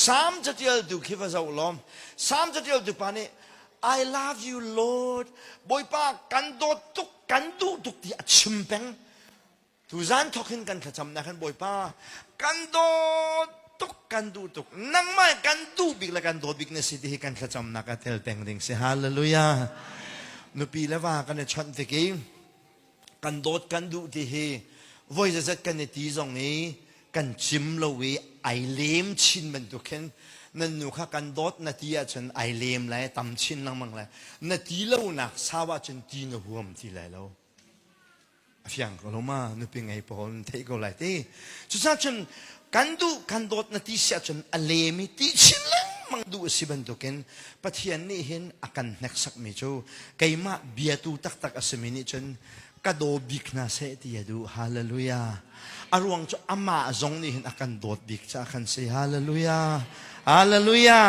สามจะเดียวดูคิดว่าจะอุลอมสามจะเดียวดูปานี่I love you Lord บ่อยป้ากันโดดตุกกันดูตุกที่ชิมแปงทุจานทอกินกันขจำนะกันบ่อยป้ากันโดดตุกกันดูตุกนั่งไม่กันดูบิ๊กละกันโดดบิ๊กในสิทธิกันขจำนักเทลแปงดิ่งเสียฮาเลลูยานุปีละว่ากันในชั้นตะกี้กันโดดกันดูที่เฮวอยจะกันในทีตรงนี้กันชิมเลวีไอเลมชินมันตุกเห็นนั่นหนูข้ากันโดดนาทีฉันไอเลมเลยตำชินลังมังเลยนาทีเล่าหนักสาวฉันตีนหัวมทีไรแล้วเพียงก็ลงมาหนูเป็นไงพอเทก็ไรที่สุดท้ายฉันกันดูกันโดดนาทีเสียฉันไอเลมตีชินลังมังดูสิบันตุกันปะเทียนนี่เห็นอาการนักสักมิจูไกมาเบียตูตักอสมินิฉันกระโดดบิกนาเสตียดูฮาเลลูยาอารวงจะอามาจงนี่เห็นอาการโดดบิกจะอาการเสียฮาเลลูยาฮาเลลูยา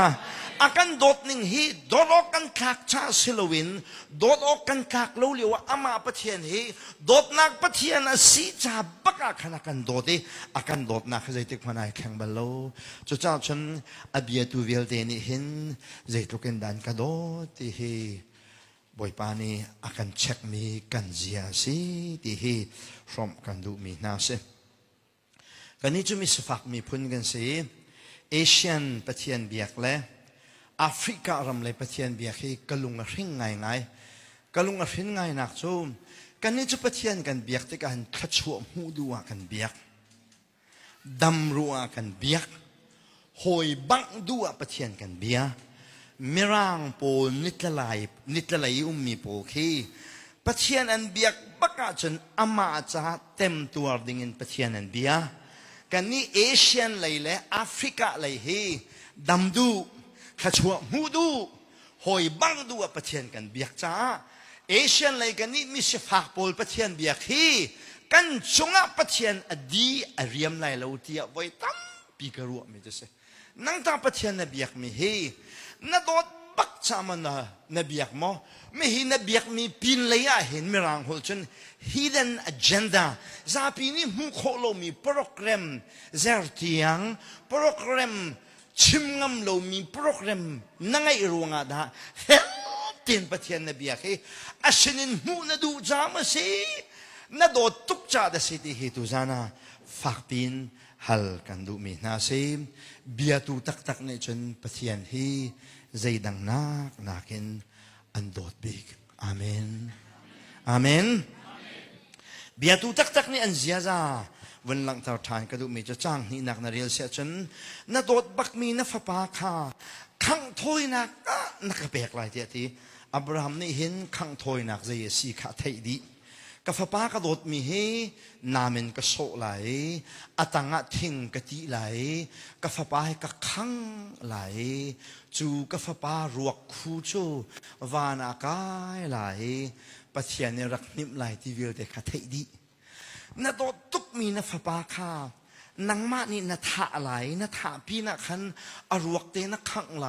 อาการโดดนิ่งฮีโดดออกกันคักชาสิลวินโดดออกกันคักเลี้ยวอามาปะเทียนฮีโดดนักปะเทียนสีจ่าบักอาการโดดที่อาการโดดนักใจติกมันไอแข็งบลโลจุดจ้าฉันอเบียตูเวลเดนี่เห็นใจตุกันดันกระโดดที่ฮีบ่อยปานีอาการเช็คมีกันเสียสิที่ฮีพร้อมกันดูมีน่าเสกันนี้จะมีสฟักมีพุ่นกันสิเอเชียนปะเทียนเบียกและแอฟริการำเลยปะเทียนเบียกให้กลุงอริงไงกลุงอริงไงนักจูกันนี้จะปะเทียนกันเบียกที่กันขจวบหูดัวกันเบียกดำรัวกันเบียกหอยบังดัวปะเทียนกันเบียมิร่างโปนิตละลายมีโปคีปะเทียนอันเบียกบักจนอามาจะเต็มตัวดิ่งปะเทียนอันเบียกันนี้เอเชียนเลยแหละแอฟริกาเลยเฮดำดูขจวบหูดูหอยบังดูปะเทียนกันเบียกจ้าเอเชียนเลยกันนี้มิสฟากโปลปะเทียนเบียกฮีกันชงปะเทียนอดีอเรียมเลยเราเทียไว้ตั้มปีกรัวมิจะเสนั่งตาปะเทียนนเบียกมีเฮนาโดดบักจามันนเบียกมั้งไม่เห็นนเบียกมีปีนเลยเห็นไม่รังหัวจน hidden agenda ซาปีนี้มุขโลมีโปรแกรมเซอร์ที่ยังโปรแกรมชิมงำโลมีโปรแกรมนั่งไอรวงอ่ะนะเฮเตียนปะเทียนนเบียกให้อาชนินหูนาดูจามาสินาโดดตุกจ่าเดสิที่เหตุจานะฝากปีนฮัลกันดูมีนาสิเบียตูตักในจนปะเทียนฮีใจดังนักเห็นอันโดดบิกอาเมนอาเมนเบียตูตักนี่อันเสียจ้าวันหลังตาทานกระดูมีจะจ้างนี่นักนาเรียลเสียจนนาโดดบักมีนาฟปาคาขังถอยนักนักเบกหลายทีอับราฮัมนี่เห็นขังถอยนักใจสีขาไทยดีกาฟป้ากระโดดมีให้นามินกระโซไหลอัตังะทิ้งกะทิไหลกาฟป้าให้กระขังไหลจูกาฟป้ารวกคูจูวานากายไหลปะเทียนในรักนิมไหลที่เวลเด็กขาไทยดีนาโดดตุกมีนาฟป้าคา นังมานี่นาทะไหลนาทะพี่นักขันอรวกเตนักขังไหล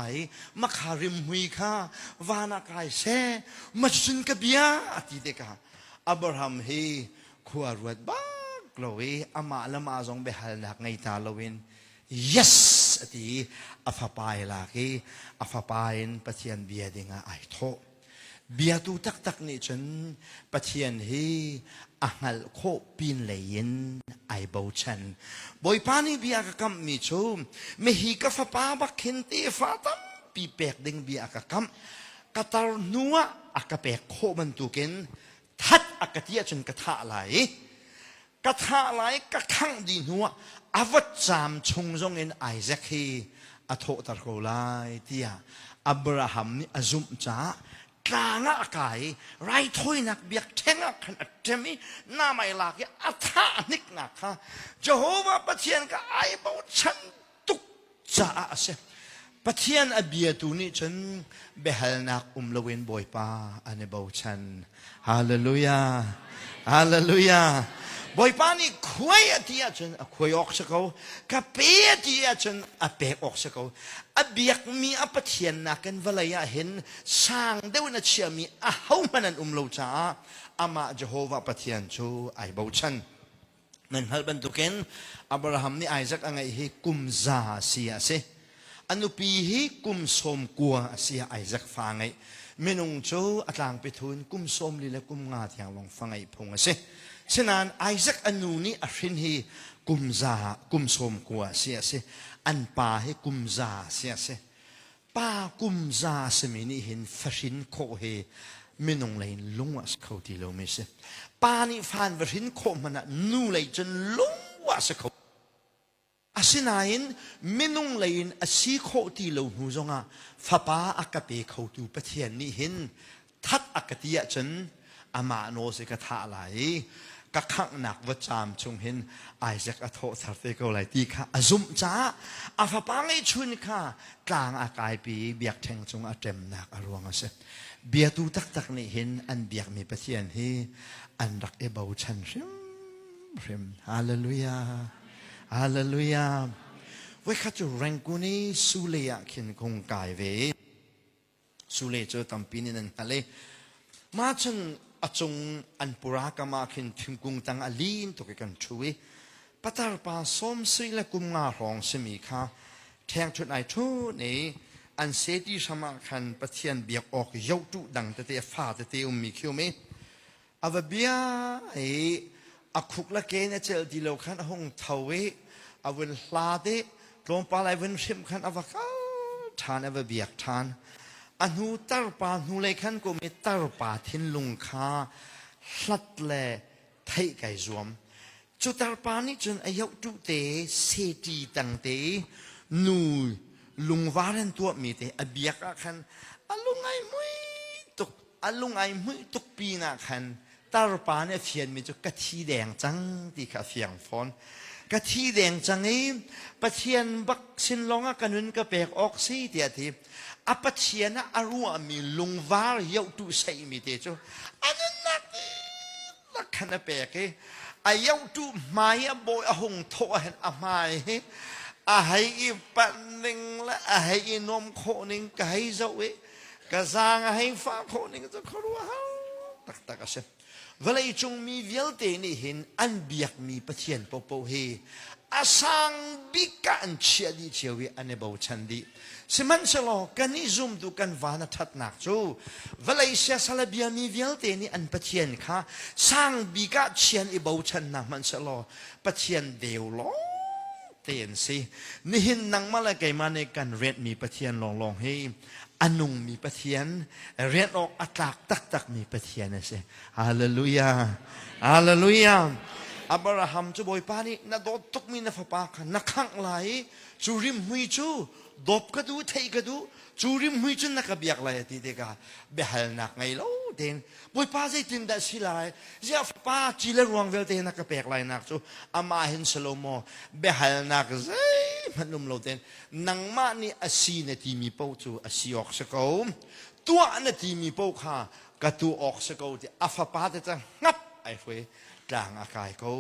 มาขาริมหุยข้าวานากายเซมาจุนกบียอติเดกาอับราฮัมเฮขวารวดบ้ากลวยอามาละมาจงเบฮัลนักไงตาลวิน yes อติอาฟาปายลากีอาฟาปายนปะเทียนเบียดิงาไอโตเบียตูตักนี่จนปะเทียนเฮอังลโคปีนเลยนไอโบชันบอยปานีเบียกกัมมิชูไม่ฮีกฟ้าป้าบักเห็นเตฟ้าตั้มปีเปกดึงเบียกกัมกัตาร์นัวอักเปกโคมันตุกินทัดอักเตียจนกระทะไหลกระทะไหลกระทั่งดีนัวอวจามชงจงเอ็นไอแซคฮีอโทตะโกไลเตียอับราฮัมนี่อซุมจ้ากลางอากาศไรถ้อยนักเบียกเทงขันอัจมิน้าไม่หลากอัฐานิกนักค่ะเจ้าหัวปะเทียนก็ไอ้บ่ฉันตุกจ้าเสียปะเทียนอเบียตูนี่ฉันเบฮัลนักลวินบอยป้าอันนี้บ่ฉันฮาเลลูยาฮาเลลูยาบอยป้านี่คุยที่อาจารย์คุยออกสักเขากับเปียที่อาจารย์เปกออกสักเขาอเบียกมีอปะเทียนนักกันเวลาเห็นสร้างเดี๋ยวนั้นเชื่อมีเขามันนั่นโลจ้าอามาเจโฮวาปะเทียนชูไอบ่ฉันนั่นฮัลบันตุเกนอับราฮัมนี่ไอซักอังไงฮิกุมซาเสียเสอนุปีฮิกุมสมกัวเสียไอซักฟังไงเมนุงโจอัตลางไปทุนกุมสมลีและกุมงาที่ยังลองฟังไงพงเสฉะนั้นไอซักอนุนี้อรินฮีกุมซากุมสมกัวเสียเสอันป่าให้กุมซาเสียเสป่ากุมซาสมินีเห็นฟรินโคเฮไม่นงเลยลุงว่าสเขาที่เราไม่เสป่านี่ฟันฟรินโคมันน่ะนู่เลยจนลุงว่าสเขาอาศินัยไม่นงเลยอาศิโคที่เราหูจงอ่ะฟ้าป่าอากาเปเขาตูประเทศนี้เห็นทัดอากาเตียจนอามาโนสิกถาไหลก็ขังหนักวัจจามชงเห็นไอเซกอโทสัตเตก็ไหลตีค่ะอาซุมจ้าอาฟาปังไอชุนค่ะกลางอากาศปีเบียกแทงจงอาเต็มหนักอารวงเสเบียตูตักนี่เห็นอันเบียกมีประเทียนที่อันรักเอบาวชันริมฮาเลลูยาฮาเลลูยาไว้ข้าจะแรงกูนี้สุเลยขินคงกายเวสุเลเจอตั้มปีนี้นั่นทะเลมาจังอาจงอันปุรากามาขินถึงกุงตังอลีนตุกกันช่วยปัตตาปาสมศรีและกุมงาหองสมีค่ะแทงชุดไอทุนี้อันเสดีสมาคันปะเทียนเบียกออกยาวตุดังแต่ฟ้าแต่มีคิวไหมอาวเบียไออักขุกละเกนเจลดีโลคันหงเทวอาวลลาเดลมปาไลวันชิมคันอาวก้าทานอาวเบียกทานอันหูตาปาหูเลยขันก็มีตาปาทินลุงคาหลัดแลไทยไก่รวมจุดตาปานี่จนอายุจุเตเศตีตังเตนูลุงวารันตัวมีเตอเบียกขันอลุงไอมุยตุกอลุงไอมุยตุกปีนาขันตาปาเนี่ยเฟียนมีจุกะทีแดงจังที่ข้าเฟียงฟอนกะทีแดงจังนี้ปะเทียนบักสินลองกันนุนกะเปกออกซีเดียทีอปะเทียนอารัวมีลุงวาร์ยาวตุใส่มีเตจูอันนั้นนักขันเปกอายาวตุมายบอยหงโทเห็นอามายอาให้อีปันนึงและอาให้อีนมโคนึงกะให้เจ้าเวกะจางให้ฟ้าโคนึงจะขรัวเฮาตักเสเวลาจงมีเวลเตนี่เห็นอันเบียกมีปะเทียนปโปเฮอาสังบิกันเชียดีเชียวีอันเนบาวชันดีสิมันสโลกันนี่ซุ่มดูกันวานาทัดนักจูเวลาเสียสละเบียมีเวลเตนี่อันปะเทียนค่ะสังบิกะเชียนอิบาวชันนักมันสโลปะเทียนเดียวลงเตียนสินี่เห็นนังมาละไกมาในกันเรดมีปะเทียนลองให้อนุงมีปะเทียนเรียนออกอัตลักตักมีปะเทียนนะสิฮาเลลูยาฮาเลลูยาอับราฮัมจูบอยปานี่นาดอตุกมีนาฟปาคันนักขังไหลจูริมหุยจูดบกระดูเทกระดูจูริมหุยจูนักเบียกไหลทีเดียกาเบฮัลนักไงล่ะเดนบอยปาใจตินดัชสิไลเจ้าฟปาจิเลรวงเวลเดนักเบียกไหลนักจูอามาเห็นสโลโมเบฮัลนักใจมันนุ่มโลเดนนังมานี่อาศีนที่มีปูจูอาศีออกสกาวตัวนั่นที่มีปูค่ะกระตูออกสกาวที่อาฟปาจะงับไอ้เฟย กลางอากาศเขา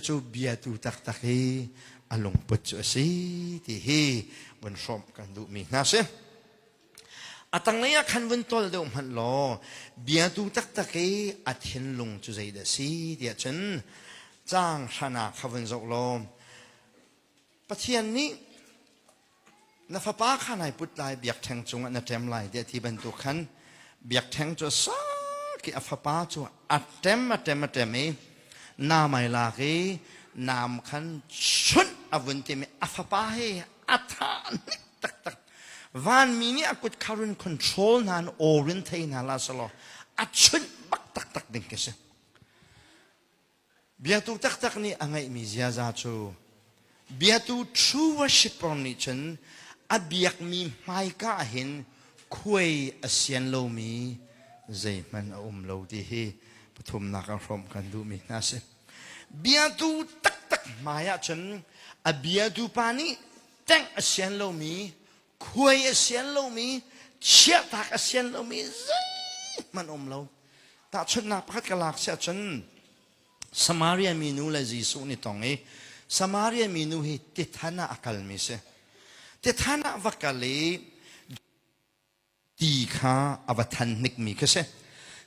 จู่เบียตูตักตักฮีอารมณ์ปุจจุสีที่ฮีบนชมกันดูมีนะเสียอาตังเนี่ยขันวันตัวเดียวมันล้อเบียตูตักตักฮีอาเทียนลงจุใจเดสีเดียฉันจ้างชนะขวันจกล้อปะเทียนนี้นับป้าข้าในปุตไลเบียกแทงจงนับเต็มไลเดียที่บรรทุกขันเบียกแทงจะสักกี่อัฟป้าจัวอัดเต็มน้ำไม่ลากีน้ำขันชุนอวันที่มีอัฟป้าให้อัฐานตักวันมีนี่อากุดคารุนคอนโทรลนันโอรินเทนัลาสโลอัดชุนบักตักดิ่งกันสิเบียตูตักนี่อังไงมีเสียจ้าจูเบียตูชูวชิปรนิชันอเบียกมีไม่ก้าเห็นคุยอาเซียนโลมีใจมันโลดีฮีปฐุมนักรมกันดูมีน่าเสียเบียตูตักมายาฉันอเบียตูปานีแต่งอาเซียนโลมีคุยอาเซียนโลมีเชื่อตักอาเซียนโลมีใจมันโลแต่ฉันนับพัดกลากเสียฉันสมารีมีนูเลจีสุนิตองสมารีมีนูฮิติฐานะอักลมิเสติฐานะวักกะลีตีข้าอวทันนิกมีก็เส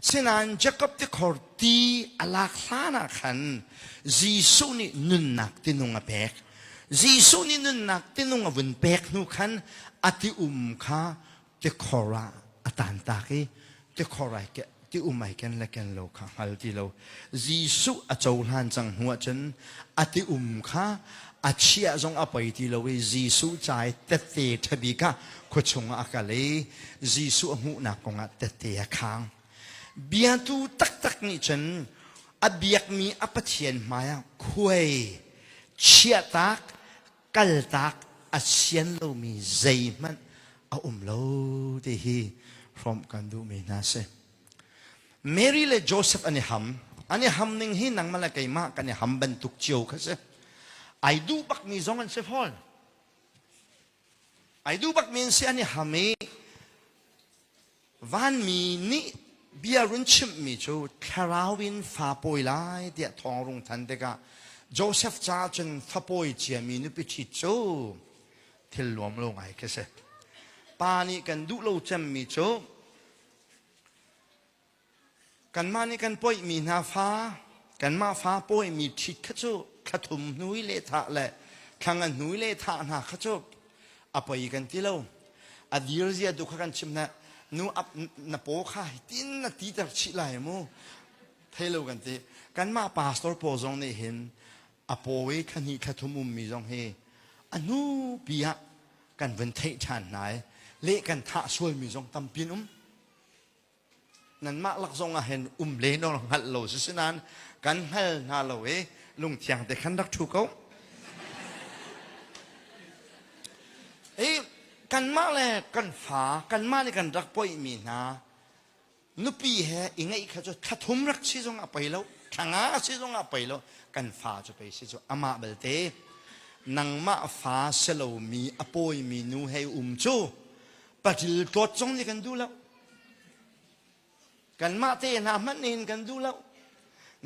เสนันจะกับที่ขอตีอลาคลานาขันจีสุนินุนนักที่นุ่งเปกจีสุนินุนนักที่นุ่งวันเปกนุขันอติข้าที่ขอระอตันตากีที่ขอไรแกที่ไม่กันและกันโลกฮัลที่เราจีสุอเจ้าหันจังหัวฉันอติข้าอาเชียจงอภัยที่เราจีสุใจเตะทบีกะขดชงอากาลีจีสุหูนักงเตะค้างเบียตูตักนี่ฉันอเบียกมีอภัยเทียนมาคุยเชียตักกัลตักอาเซียนเรามีใจมันเอาเราที่ฮีพร้อมกันดูมีน่าเสเมรี่และโจเซฟอันนี้ฮัมนิ่งฮีนังมาละไกมากกันเนี่ยฮัมบรรทุกเจียวเขาเสไอดูบักมีจงกันเซฟฮอลไอดูบักมีเสียนี่ฮัมวันมีนี่เบียรุนชิมมีจูคาราวินฟาปอยไลเดียทองรงทันเดกะโจเซฟจ้าจนฟาปอยเจียมีนุปิชิจูที่รวมลงไอเขาเสปานี่กันดูโลจำมีจูกันมานี่กันป่วยมีนาฟ้ากันมาฟ้าป่วยมีทิศขจูขทุมนุยเลทะและขังนุยเลทะนาขจูอภัยกันที่เราอดีตเรียดูขันชิมนะนูอับนโปข้าตินนาทีจะชิลายมูเทโลกันที่กันมาปาสตอร์โพซองนี่เห็นอภัยขันฮีขทุมุมมีจงเฮอนุปียกันวันเทชันไหนเละกันท่าช่วยมีจงตำปินุมนั่นมาลักษณะเห็นเลนองหัดโลสินันกันให้นาโลเอลุงเทียงแต่ขันรักถูกเขากันมาเลยกันฟ้ากันมาในกันรักป่วยมีนานุปีเหอิงไงเขาจะขัดทุมรักสิจงอไปแล้วขังอาสิจงอไปแล้วกันฟ้าจะไปสิจงอามาเบลเตนังมาฟ้าเสลมีอป่วยมีนูให้จูปฏิลตัวจงนี่กันดูแล้วกันมาเตนามันเองกันดูแล้ว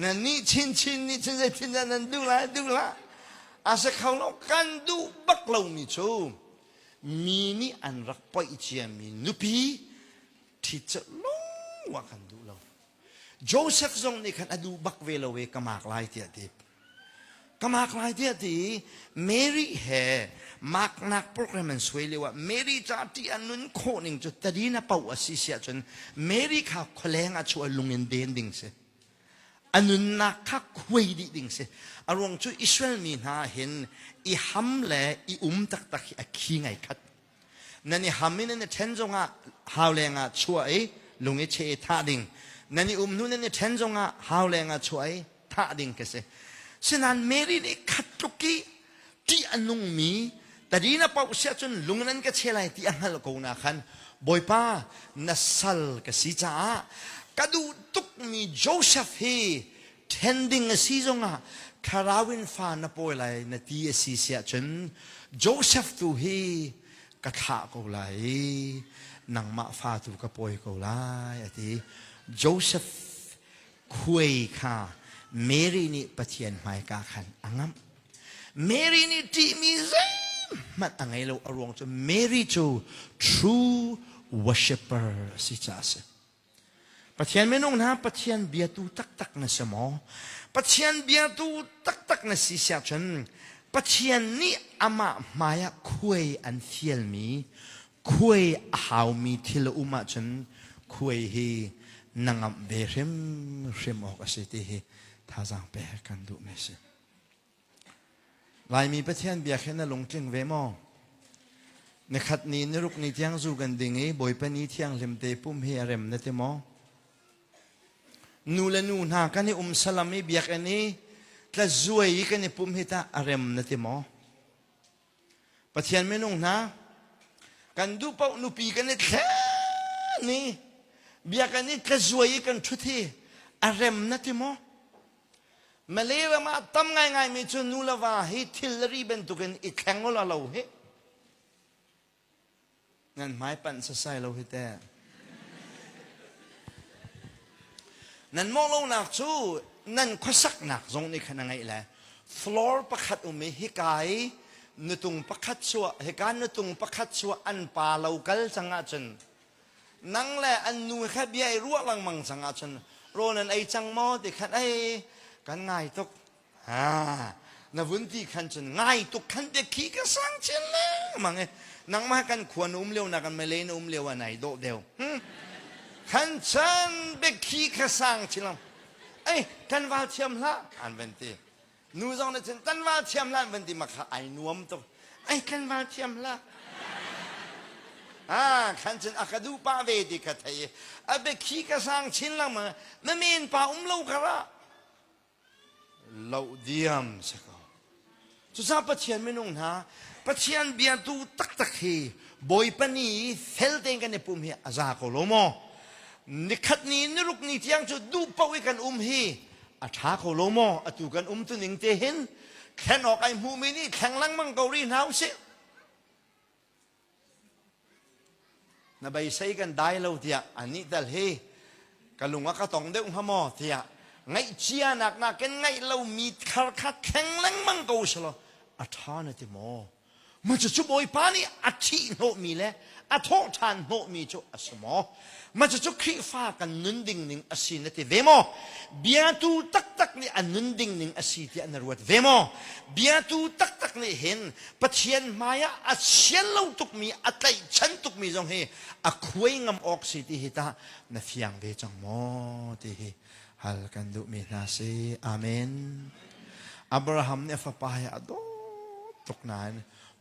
นั่นนี่ชินนี่ฉันจะชินนั่นดูละอาศัยเขาเรากันดูบักเรามีโชมีนี่อันรักไปเชียมีนุปีที่จะลงว่ากันดูเราโจเซฟทรงนี่กันดูบักเวลเวกมากลายเทียดีกมากลายเทียดีเมรี่เฮมากนักโปรแกรมมันสวยเลยว่าเมรี่จะที่อันนั้นโคนิ่งจุดแต่ดีนะเป่าอสิเสียจนเมรี่ข้าคนแรงอาช่วยลุงเงินเดนดิ่งเสียอันนั้นนักข้าคุยดิ่งเสียอารมณ์ช่วยอิสราเอลมีนาเห็นอีฮัมเล่อีตักขี้ไงคัดนั่นนี่ฮัมนี่เนี่ยเทนจงอ่ะฮาวแรงอ่ะช่วยลุงเอเชท่าดิ่งนั่นนี่นู้นเนี่ยเทนจงอ่ะฮาวแรงอ่ะช่วยท่าดิ่งกันเสียฉะนั้นเมรี่นี่คัดทุกี้ที่อันนุ่งมีแต่ดีนะเป่าเสียจนลุงนั้นก็เชื่ออะไรที่อันนั้นกูนะคันบ่อยป้านัสซัลก็สิจ้ากระดูตุกมีโจเซฟเฮเทนดิ้งสิจงอ่ะคาราวินฟานป่วยอะไรนาทีสิเสียจนโจเซฟตัวเฮกระทะกูไหลนังมาฟาตัวกระป่วยกูไหลทีโจเซฟคุยค่ะ เมรีนี่ปะเทียนหมายกาขันอังมเมรีนี่ที่มีใจมันอังไงเราอารมณ์จะเมรีจู true worshipper สิจ้าสิปะเทียนไม่นุ่งนะปะเทียนเบียตูตักตักนะสมอปะเทียนเบียตูตักตักนะสิเสียจนปะเทียนนี่อามามายะคุยอันเทียลมีคุยหาวมีทิลอุมาจนคุยฮีนังเบริมริมออกสิที่ท่าจังเปกันดูไม่สิลายมีปะเทียนเบียแค่นั้นลงจึงเวมอในขัดนี้นรุกนี้เที่ยงจูกันดิ่งบ่อยปนี้เที่ยงเล็มเตปุ่มเฮียเร็มนั่นเตมอนูเลนูนากันนี่สลามีเบียกันนี่กระจวยกันนี่ปุ่มเฮียตาเร็มนั่นเตมอปะเทียนไม่นุ่งนะกันดูเป้านูปีกันนี่แค่นี้เบียกันนี่กระจวยกันทุกทีอารมณ์นั่นที่มอมาเลวมาทำง่ายๆไม่จนนูละว่าให้ทิลรีเป็นตุกันอีกแข่งเราเราเฮ้งั้นไม้ปั่นสายเราให้แต่นั่นมองเราหนักสู้นั่นข้อสักหนักตรงนี้ขนาดไงแหละ floor ประคัดอุมิฮิกายนตุงประคัดชัวฮิการนตุงประคัดชัวอันป่าเราเกลสังอาจนนั่งแหละอันนูแค่เบียร์รั่วลังมังสังอาจนโรนันไอจังมอติขันไอกันง่ายตุกนาวุ้นที่ขันจนง่ายตุกขันเด็กขี้ก็สังเชนเลยมังไงนั่งมากันขวานเลี้ยวนักกันไม่เล่นเลี้ยวอันไหนโดดเดียวขันฉันเด็กขี้ก็สังเชนไอ้กันว่าเทียมละอันเป็นที่นูจงเนี่ยฉันกันว่าเทียมละเป็นที่มาขายนวมตุกไอ้กันว่าเทียมละขันฉันอักดูป้าเวดิกะไทยอาเบขี้กระสังชินละมันไม่มีนป้าเล่ากระเล่าเดียมสักทุกท่านปะเทียนไม่นุ่งนะปะเทียนเบียดูตักตักฮีบอยปนีเฟลเดงกันในปุ่มเฮียอาซาโคโลโมนิคัดนี้นรุกนี้ที่ยังจะดูป่วยกันฮีอาชาโคโลโมอาตูกันตุนิงเตหินแค่นอกไอมูมินี่แข่งลังมังเกาหลีหนาวสินบใส่กันได้เราเถียอันนี้แต่เฮกันลุงว่าก็ต้องเด็กหัวมอเถียไงเชียนักกันไงเรามีคาร์แข็งแรงมังกูสละอัฐานติโมมันจะจุบอยปานี่อัฐิโนมีเลยอัฐทานโนมีจุอสมอมันจะจุครีฟ้ากันนุนดิ่งหนึ่งอสีนติเวโมเบียตูตักตักนี่อันนุนดิ่งหนึ่งอสีที่อันรวดเวโมเบียตูตักตักนี่เห็นปะเทียนมายาอัเชียนเราตุกมีอัตไลฉันตุกมีจงเฮอักวยงำออกสิที่ฮิตานาฟิยังเวจังโมที่ฮิฮัลกันดุมีนาซีอาเมนอับราฮัมเนี่ยฟ้าปายอดตุกนาน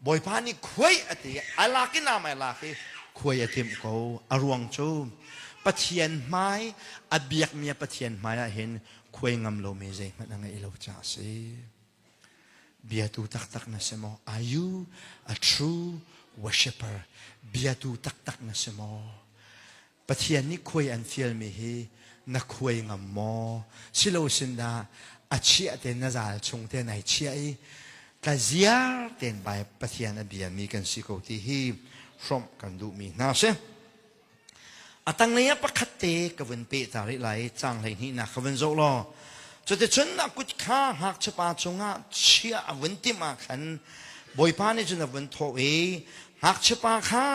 บอยพานี่คุยอติอาลากินามอาลากิคุยอติมเขาอารวงจูปะเทียนไม้อเบียกเมียปะเทียนไม้เห็นคุยงำโลเมเจมันนั่งไอโลจ่าซีเบียตูตักตักนะสมอ Are you a true worshipper เบียตูตักตักนะสมอปะเทียนนี่คุยอันเฟียลมีฮีนักคุยงำมอสิโลสินดาอาเชียเตนนาซาลชงเตนไอเชียกะเซียร์เต็นไปปะเทียนอเบียมีกันสิโกที่ฮีชมกันดูมีน่าเสอตั้งเนี่ยปะคัตเตกวันเปตาริไลจังไรนี่นะกวันโจลอจะได้ชนนักกุศข้าหากจะปาจงะเชียวันติมาขันบอยพานี่จนวันโทเอหากจะปาข้า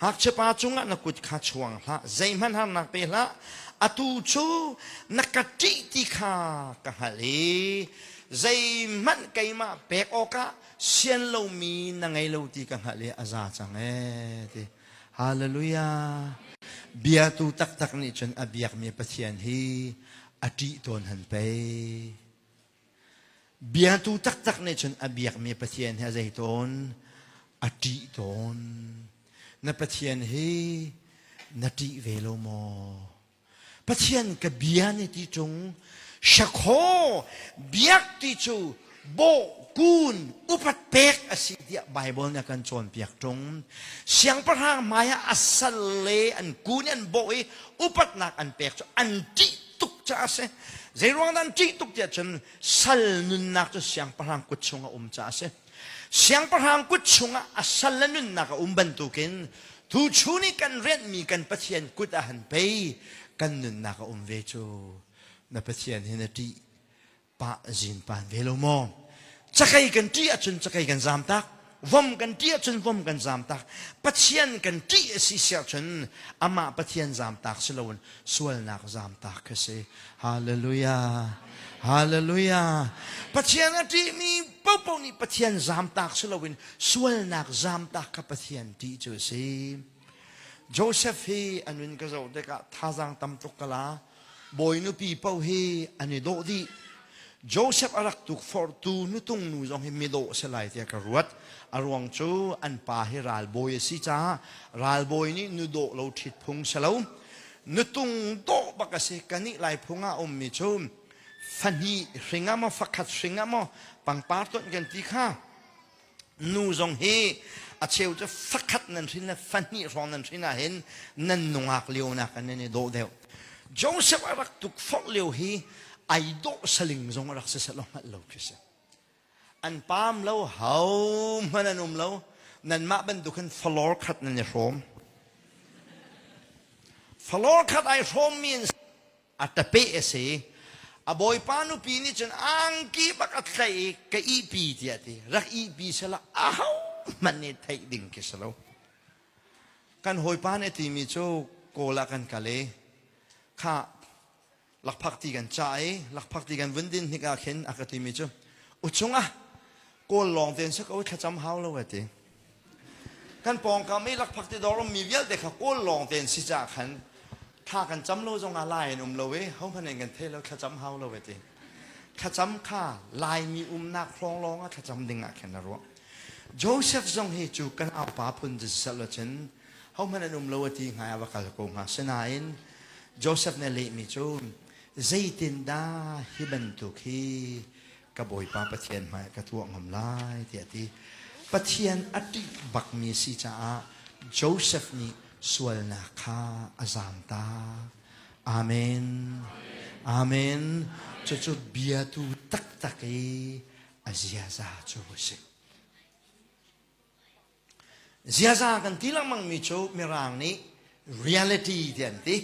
หากจะปาจงะนักกุศข้าช่วงละใจมันหันนักเปละอตูชูนักจิติข้ากะฮะเลใจมันไกมาเปกโอกะเชียนเรามีนังไงเราตีกันฮะเลยอาซาจังติฮาเลลูยาเบียตูตักตักนี่จนอเบียกมีปะเทียนฮีอดีตนหันไปเบียตูตักตักนี่จนอเบียกมีปะเทียนฮีใจตนอดีตนนับปะเทียนฮีนาทีเวโลโมปะเทียนกับเบียนี่ที่จงชักโคเบียกที่จูโบกูนอุปัตเปกอสิเดียไบเบิลเนี่ยกันชวนเปียกตรงเสียงประหางมายาอัสเลอันกูนอันโบยอุปัตนักอันเปียกอันจิตุกจ้าเสเจรวงนั้นจิตุกเดียจนสัลนุนนักจะเสียงประหางกุศลจ้าเสเสียงประหางกุศลอัสลนุนนักบันตุกินทูชูนี่กันเรียนมีกันปะเทียนกุดอาหันไปกันนุนนักเวจูนับปะเทียนเฮนดี ปะจินปานเวลมอจะใครกันที่จนจะใครกันจามตักวมกันที่จนวมกันจามตักปัจเจียนกันที่สิเสียจนอามาปัจเจียนจามตักสลวนส่วนนักจามตักก็เสฮาเลลูยาฮาเลลูยาปัจเจียนที่มีปุ๊บนี่ปัจเจียนจามตักสลวนส่วนนักจามตักกับปัจเจียนที่เจอเสโจเซฟฮีอันนั้นก็จะเด็กท่าจังตำตุกกะลาบอยนุปีเป้าฮีอันนี้โดดีโจเซฟอารักตุกฟอร์ตูนุตุงนูจงให้มีโดเสลายเตียกรวดอารวงจูอันป่าให้รัลบอยสิจ้ารัลบอยนี่นุโดเราทิดพงเสลานุตุงโดบักเสกันนี่ลายพงอาอมมิจูฟันฮีสิงามฟักขัดสิงามปังปาร์ต้นกันที่ข้านูจงให้อาเชียวจะฟักขัดนั่นสินะฟันฮีรองนั่นสินะเห็นนั่นนงอักเลียวนักนั่นนี่โดเดียวโจเซฟอารักตุกฟอกเลียวฮีไอโดสลิงจงรักษาลงมาเราคิดอันปามเราเฮามันนุ่มเรานั่นมาเป็นดุขันฟลอร์คัดนั่นเนี่ยโรมฟลอร์คัดไอโรมมีนอัตเปเอเสอบอยปานุปีนี่จนอังกีบักอัตไลกับอีปีเดียดีรักอีปีเสละอ้าวมันเนี่ยไทยดิ่งกิสเรากันหอยปานเอติมีโจโกลากันกะเลข้าหลักพักตีกันใจหลักพักตีกันวันดินที่กาเข็นอากาศมีจ้ะอุจงอ่ะกูลองเดินสักเอาไว้ขจำเฮาแล้วเว้ยทีกันปองกาไม่หลักพักตีดอร์มีเยอะเด็กกูลองเดินสิจ่าขันถ้ากันจำโลจงอะไรนุ่มเราเว้ยเขาพันกันเทแล้วขจำเฮาแล้วเว้ยทีขจำข้าลายมีนักครองร้องอ่ะขจำดิ่งอ่ะแค่นั้นรู้โจเซฟจงให้จูกันเอาป้าพุนจะสละฉันเขาพันนุ่มเราเว้ยทีหายว่ากันโกงฮะเสนาอินโจเซฟเนี่ยเละมีจูนใจตินดาฮิบันตุคีกระบอยปาปะเทียนมากระทวงหอมลายเดียดีปะเทียนอดีบักมีสิจ้าโจเซฟนี่ส่วนนาคาอาซามตาอาเมนอาเมนจุดเบียตูตักตักอาเซียซาจูบสิเซียซากันที่ลังมังมีโจมีรางนี้ reality เดียนที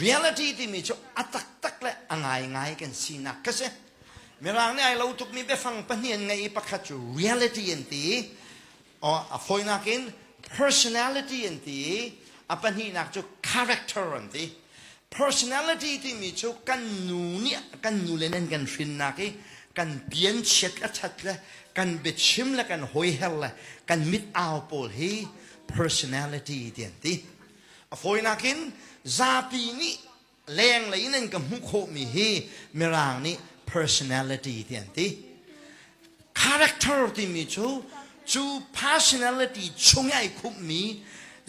reality ที่มีช่วอัตตักและง่ายกันสินักก็ใช่เมื่อไรเนี่ยเราทุกมีไปฟังปัญญาไงปักขัดจู reality อันที่อ๋อฟอยนักอิน personality อันที่ปัญญานักจู character อันที่ personality ที่มีช่วกันนูเนี่ยกันนูเล่นกันฟินนักกันเปลี่ยนเช็ดและชัดและกันเบ็ดชิมและกันหอยเฮลและกันมิดเอาโปลฮี personality อันที่ฟอยนักอินซาปีนี้แรงเลยนั่นกับมุขโคมีเฮเมรางนี้ personality ที่อันที่ character ที่มีจู personality ช่วงใหญ่คุมมี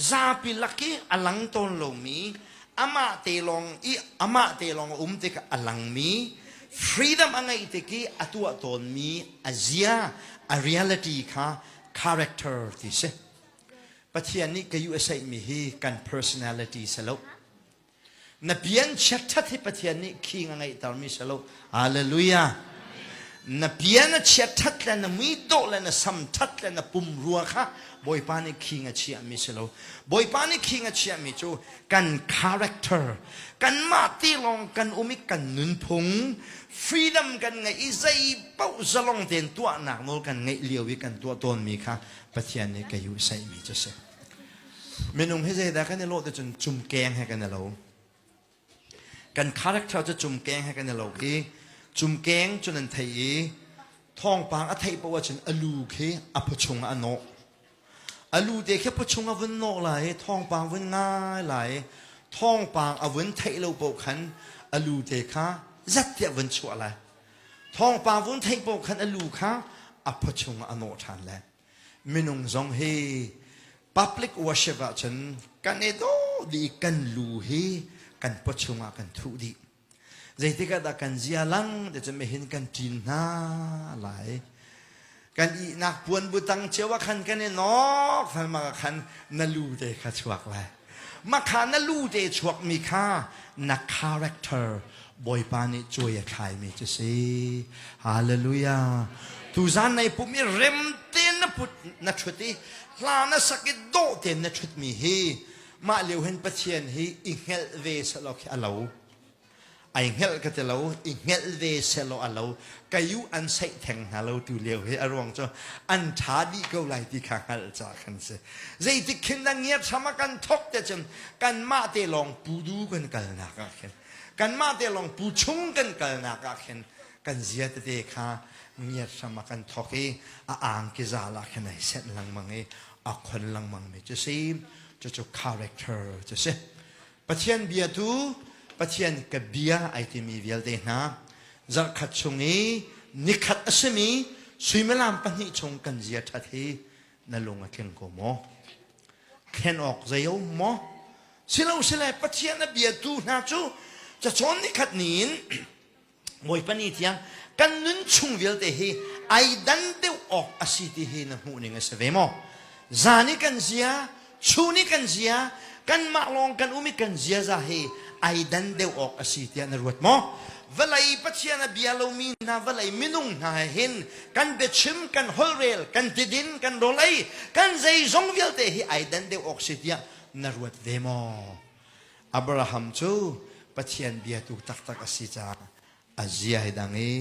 ซาปีลักกี้อลังตนลงมีอามาเตลองเตลองเตกอลังมี freedom อันไงเตกี้อตัวตนมีอาเซีย reality ค่ะ character ที่เสปัจจัยนี้ก็อยู่อาศัยมีเฮกัน personality สลบนับเบียนชัดชัดที่ปัจจัยนี้คิงอะไรตามมิสโลฮาเลลูยานับเบียนชัดชัดและนับมีโตและนับสัมทัดและนับปุ่มรัวค่ะบอยปานิคิงอาชีพมิสโลบอยปานิคิงอาชีพมิจูกันคาแรคเตอร์กันมาตีลองกันอุมิกันนุนพงฟรีดัมกันไงอีใจเป้าจะลองเต็นตัวหนักโนกันไงเลี้ยววิกันตัวตนมีค่ะปัจจัยนี้ก็อยู่ใส่มีจะเสเมนูให้ใจได้กันในโลกจะจนจุ่มแกงให้กันในโลกกันคาแรคเตอร์จะจุ่มแกงให้กันในโลกจุ่มแกงจนนันไทยท้องปางอัฐยปวชนอลูเคอภชงอโนอลูเด็กแค่ภชงอวันโนไหลท้องปางวันง่ายไหลท้องปางอวันไทยเราปกขันอลูเด็กค่ะจัดเดียวันชัวไหลท้องปางวันไทยปกขันอลูค่ะอภชงอโนทานแหละมินุงจงเฮ public worship ฉันกันเอโดดีกันลูเฮกันปัจจุบันกันทุดีใจที่ก็ได้กันเจียลังเดี๋ยวจะไม่เห็นกันจีนหน้าหลายกันอีนักปวนบุตังเชื่อว่าคันกันเนี่ยนอกฟันมาคันนั่นลูเดข้าชวกเลยมาคันนั่นลูเดชวกมีค่านักคาแรคเตอร์บอยปานิจวยขายมีจะสิฮาเลลูยาทุจานในปุ่มมีเร็มเต้นนับพุทธนักชุดที่ลานัสกิดโดเต้นนักชุดมีเฮมาเลี้ยวเห็นปัจเจียนเฮอิงเฮลเวสลอกอลาว ไอเฮลก็จะเราอีเฮลเวเซโลอัลเรากายุอันใส่แทงหาเราตูเลียวเฮอรวงจ้าอันชาดีก็ไหลที่ข้างหัลจากกันเสใจที่ขึ้นดังเงียบสมากันทกแต่จำกันมาเตลองปูดูกันกันนักเห็นกันมาเตลองปูชุ่งกันกันนักเห็นกันเสียแต่ข้าเงียบสมากันทกเออ่างกิจาลักเห็นไหนเส้นลังมังเออักคนลังมังไม่จะซีจะจุคาแรคเตอร์จะเสปะเทียนเบียตูปะเทียนกับเบียไอที่มีเวลเดน่าจักขัดชงนี้นิขัดอสมีสุยเมลามปนิชงกันเจียทัดที่นั่นลงมาเข่งกูโมเข่งออกใจโยโมสิเราสิเลยปะเทียนเบียตูน่าจูจะชนนิขัดนีนมวยปนิที่ยังกันนุนชงเวลเดฮีไอดันเดวออกอสิที่ฮีนหูนิงเสวโมจานิกันเจียชูนิกันเจียกันมาลองกันอุมิกันเจียจะให้ไอดันเดวออกอาศิเตียนรวดมั้งเวลาอีปัจจัยนบีอาลูมินาเวลามินุงนาเห็นกันเบชิมกันฮอลเรลกันติดินกันโรลัยกันใจจงเวลเตให้ไอดันเดวออกสิเตียนรวดเวมั้งอับราฮัมจูปัจจัยนบีอาตุตักตักอาศิจาอาเจียให้ดังนี้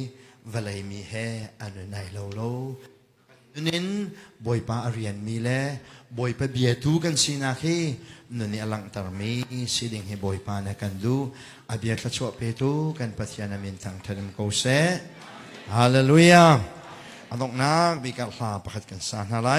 เวลามีเฮอันไหนโลโลนินบอยป้าเรียนมีเล่บอยป้าเบียดูกันสินะคีนั่นนี่อลังตารมีสิดิ่งให้บอยป้านะกันดูอาเบียตะชวเปตูกันปัจจัยนามินทางทะเลมโกเซฮาเลลูยาอันตรงนักบิการลาประคัดกันสานอะไร